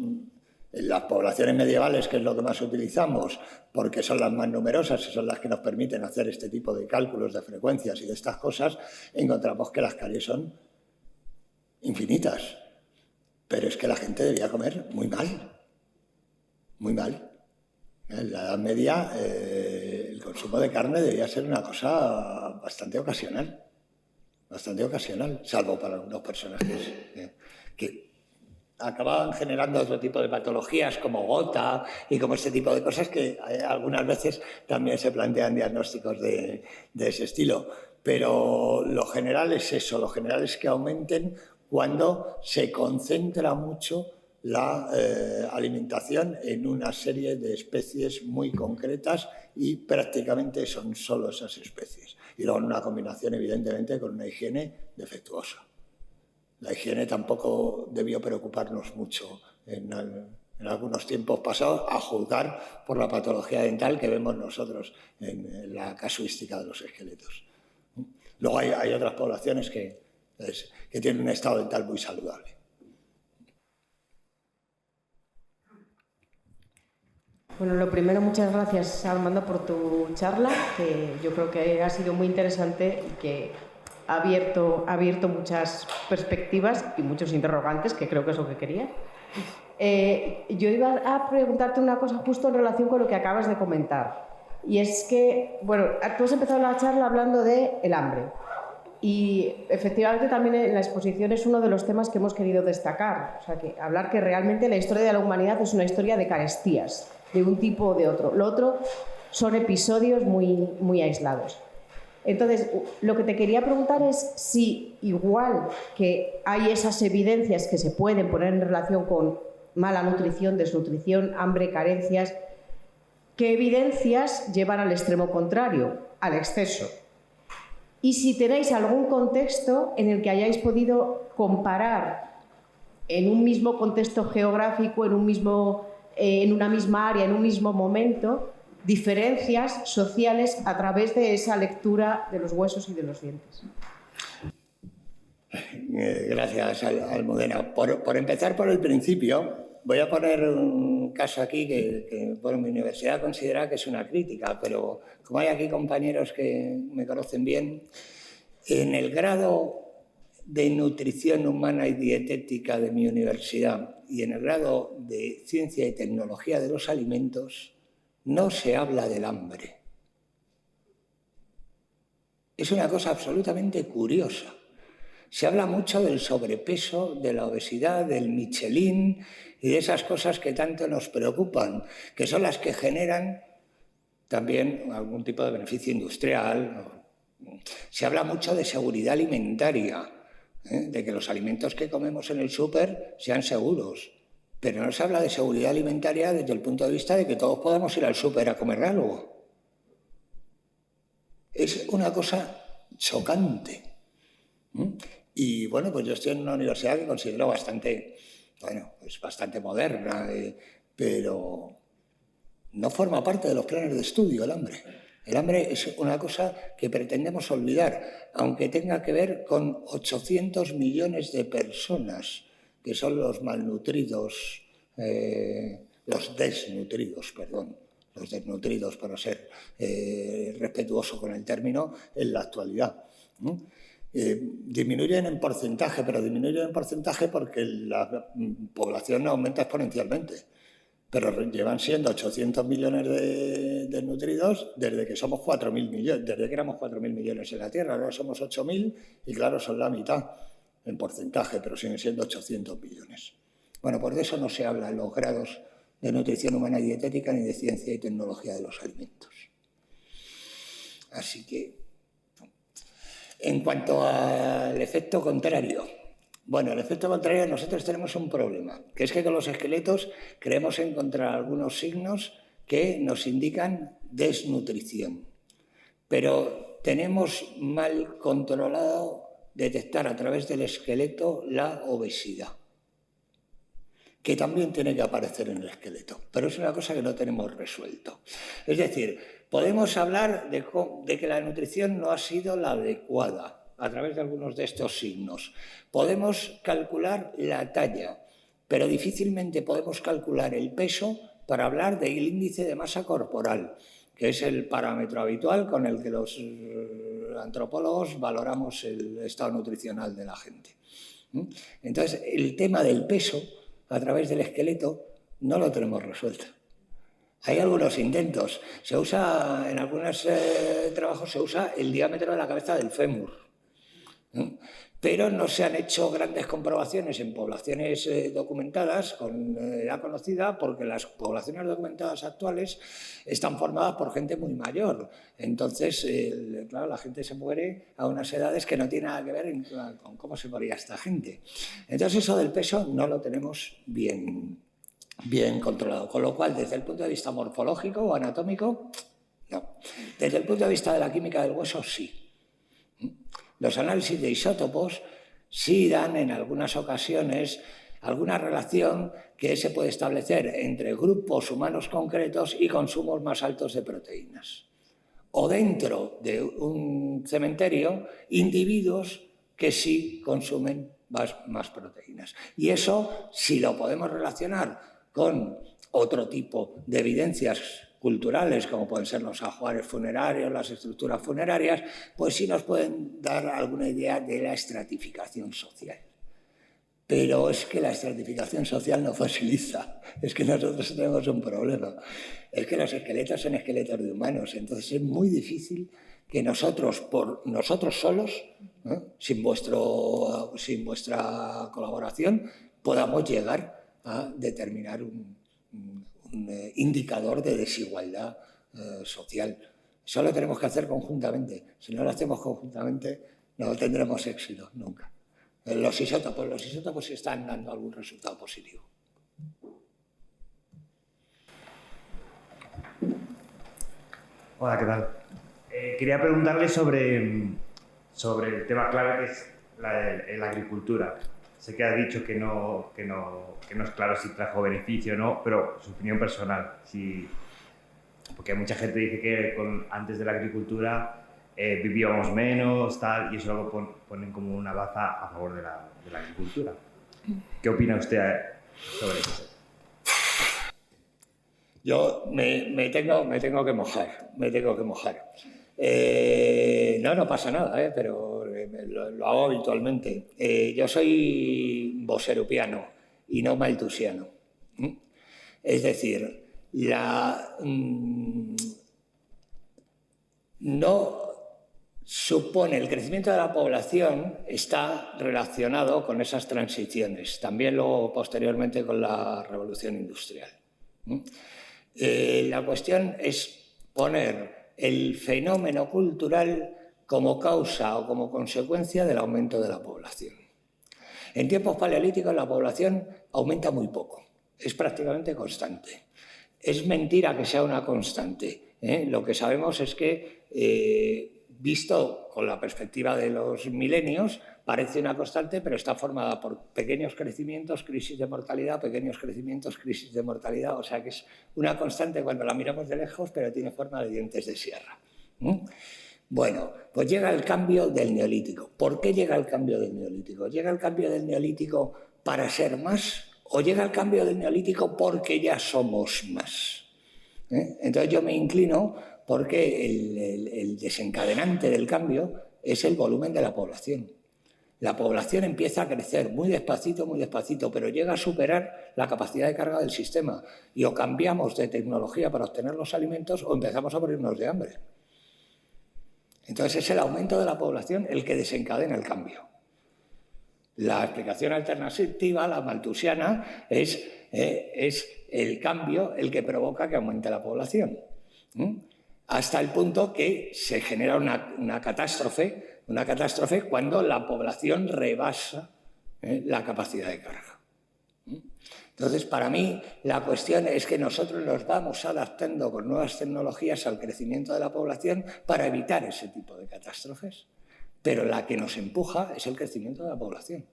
en las poblaciones medievales, que es lo que más utilizamos, porque son las más numerosas y son las que nos permiten hacer este tipo de cálculos de frecuencias y de estas cosas, encontramos que las caries son infinitas. Pero es que la gente debía comer muy mal, muy mal. En la Edad Media el consumo de carne debía ser una cosa bastante ocasional, salvo para algunos personajes que acababan generando otro tipo de patologías como gota y como este tipo de cosas que algunas veces también se plantean diagnósticos de ese estilo. Pero lo general es eso, lo general es que aumenten cuando se concentra mucho la alimentación en una serie de especies muy concretas y prácticamente son solo esas especies. Y luego en una combinación, evidentemente, con una higiene defectuosa. La higiene tampoco debió preocuparnos mucho en algunos tiempos pasados, a juzgar por la patología dental que vemos nosotros en la casuística de los esqueletos. Luego hay otras poblaciones que tienen un estado dental muy saludable. Bueno, lo primero, muchas gracias, Armando, por tu charla, que yo creo que ha sido muy interesante y que ha abierto muchas perspectivas y muchos interrogantes, que creo que es lo que quería. Yo iba a preguntarte una cosa justo en relación con lo que acabas de comentar. Y es que, bueno, tú has empezado la charla hablando del hambre. Y efectivamente también en la exposición es uno de los temas que hemos querido destacar. O sea, que hablar que realmente la historia de la humanidad es una historia de carestías, de un tipo o de otro. Lo otro son episodios muy aislados. Entonces, lo que te quería preguntar es si, igual que hay esas evidencias que se pueden poner en relación con mala nutrición, desnutrición, hambre, carencias, ¿qué evidencias llevan al extremo contrario, al exceso? Y si tenéis algún contexto en el que hayáis podido comparar en un mismo contexto geográfico, en una misma área, en un mismo momento, diferencias sociales a través de esa lectura de los huesos y de los dientes. Gracias, Almudena. Por empezar por el principio, voy a poner un caso aquí que por mi universidad considera que es una crítica, pero como hay aquí compañeros que me conocen bien, en el grado de nutrición humana y dietética de mi universidad y en el grado de ciencia y tecnología de los alimentos, no se habla del hambre. Es una cosa absolutamente curiosa. Se habla mucho del sobrepeso, de la obesidad, del Michelin y de esas cosas que tanto nos preocupan, que son las que generan también algún tipo de beneficio industrial. Se habla mucho de seguridad alimentaria, de que los alimentos que comemos en el súper sean seguros, pero no se habla de seguridad alimentaria desde el punto de vista de que todos podamos ir al súper a comer algo. Es una cosa chocante. Y bueno, pues yo estoy en una universidad que considero bastante moderna, pero no forma parte de los planes de estudio el hambre. El hambre es una cosa que pretendemos olvidar, aunque tenga que ver con 800 millones de personas, que son los malnutridos, los desnutridos para ser respetuoso con el término en la actualidad. Disminuyen en porcentaje, pero disminuyen en porcentaje porque la población aumenta exponencialmente. Pero llevan siendo 800 millones de desnutridos desde que somos 4.000 millones, desde que éramos 4.000 millones en la Tierra. Ahora somos 8.000 y claro, son la mitad en porcentaje, pero siguen siendo 800 millones. Bueno, pues de eso no se habla en los grados de nutrición humana y dietética ni de ciencia y tecnología de los alimentos. Así que, en cuanto al efecto contrario, bueno, el efecto contrario, nosotros tenemos un problema, que es que con los esqueletos creemos encontrar algunos signos que nos indican desnutrición, pero tenemos mal controlado detectar a través del esqueleto la obesidad, que también tiene que aparecer en el esqueleto, pero es una cosa que no tenemos resuelto. Es decir, podemos hablar de que la nutrición no ha sido la adecuada a través de algunos de estos signos. Podemos calcular la talla, pero difícilmente podemos calcular el peso para hablar del índice de masa corporal, que es el parámetro habitual con el que los antropólogos valoramos el estado nutricional de la gente. Entonces, el tema del peso a través del esqueleto no lo tenemos resuelto. Hay algunos intentos. Se usa, en algunos trabajos se usa el diámetro de la cabeza del fémur, pero no se han hecho grandes comprobaciones en poblaciones documentadas con edad conocida, porque las poblaciones documentadas actuales están formadas por gente muy mayor. Entonces, claro, la gente se muere a unas edades que no tienen nada que ver con cómo se moría esta gente. Entonces, eso del peso no lo tenemos bien controlado. Con lo cual, desde el punto de vista morfológico o anatómico, no. Desde el punto de vista de la química del hueso, sí. Los análisis de isótopos sí dan en algunas ocasiones alguna relación que se puede establecer entre grupos humanos concretos y consumos más altos de proteínas. O dentro de un cementerio, individuos que sí consumen más proteínas. Y eso, si lo podemos relacionar con otro tipo de evidencias culturales, como pueden ser los ajuares funerarios, las estructuras funerarias, pues sí nos pueden dar alguna idea de la estratificación social. Pero es que la estratificación social no fosiliza, es que nosotros tenemos un problema. Es que los esqueletos son esqueletos de humanos, entonces es muy difícil que nosotros, por nosotros solos, sin vuestra colaboración, podamos llegar a determinar un indicador de desigualdad social. Eso lo tenemos que hacer conjuntamente. Si no lo hacemos conjuntamente, no tendremos éxito nunca. Los isótopos sí están dando algún resultado positivo. Hola, ¿qué tal? Quería preguntarle sobre el tema clave que es la agricultura. Sé que ha dicho que no es claro si trajo beneficio o no, pero su opinión personal. Porque mucha gente dice que antes de la agricultura vivíamos menos, tal, y eso lo ponen como una baza a favor de la agricultura. ¿Qué opina usted sobre eso? Yo me tengo que mojar. No pasa nada, pero lo hago habitualmente. Yo soy boserupiano y no malthusiano. Es decir, no supone, el crecimiento de la población está relacionado con esas transiciones, también luego posteriormente con la revolución industrial. La cuestión es poner el fenómeno cultural como causa o como consecuencia del aumento de la población. En tiempos paleolíticos la población aumenta muy poco, es prácticamente constante. Es mentira que sea una constante, ¿eh? Lo que sabemos es que, visto con la perspectiva de los milenios, parece una constante, pero está formada por pequeños crecimientos, crisis de mortalidad, pequeños crecimientos, crisis de mortalidad, o sea que es una constante cuando la miramos de lejos, pero tiene forma de dientes de sierra. Bueno, pues llega el cambio del Neolítico. ¿Por qué llega el cambio del Neolítico? ¿Llega el cambio del Neolítico para ser más o llega el cambio del Neolítico porque ya somos más? Entonces yo me inclino porque el desencadenante del cambio es el volumen de la población. La población empieza a crecer muy despacito, pero llega a superar la capacidad de carga del sistema. Y o cambiamos de tecnología para obtener los alimentos o empezamos a morirnos de hambre. Entonces es el aumento de la población el que desencadena el cambio. La explicación alternativa, la malthusiana, es el cambio el que provoca que aumente la población. Hasta el punto que se genera una catástrofe cuando la población rebasa la capacidad de carga. Entonces, para mí, la cuestión es que nosotros nos vamos adaptando con nuevas tecnologías al crecimiento de la población para evitar ese tipo de catástrofes. Pero la que nos empuja es el crecimiento de la población.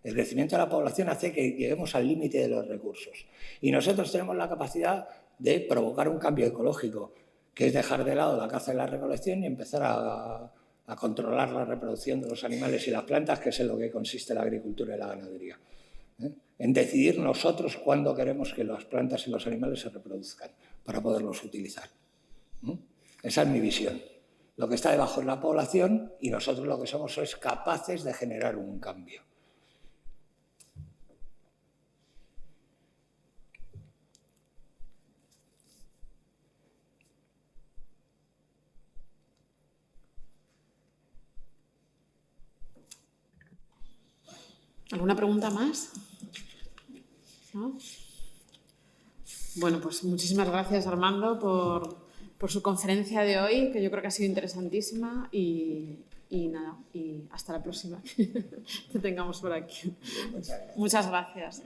El crecimiento de la población hace que lleguemos al límite de los recursos. Y nosotros tenemos la capacidad de provocar un cambio ecológico, que es dejar de lado la caza y la recolección y empezar a controlar la reproducción de los animales y las plantas, que es en lo que consiste la agricultura y la ganadería. En decidir nosotros cuándo queremos que las plantas y los animales se reproduzcan para poderlos utilizar. Esa es mi visión. Lo que está debajo es la población y nosotros lo que somos es capaces de generar un cambio. ¿Alguna pregunta más? ¿No? Bueno, pues muchísimas gracias, Armando, por su conferencia de hoy, que yo creo que ha sido interesantísima y nada, y hasta la próxima. Te tengamos por aquí. Muchas gracias.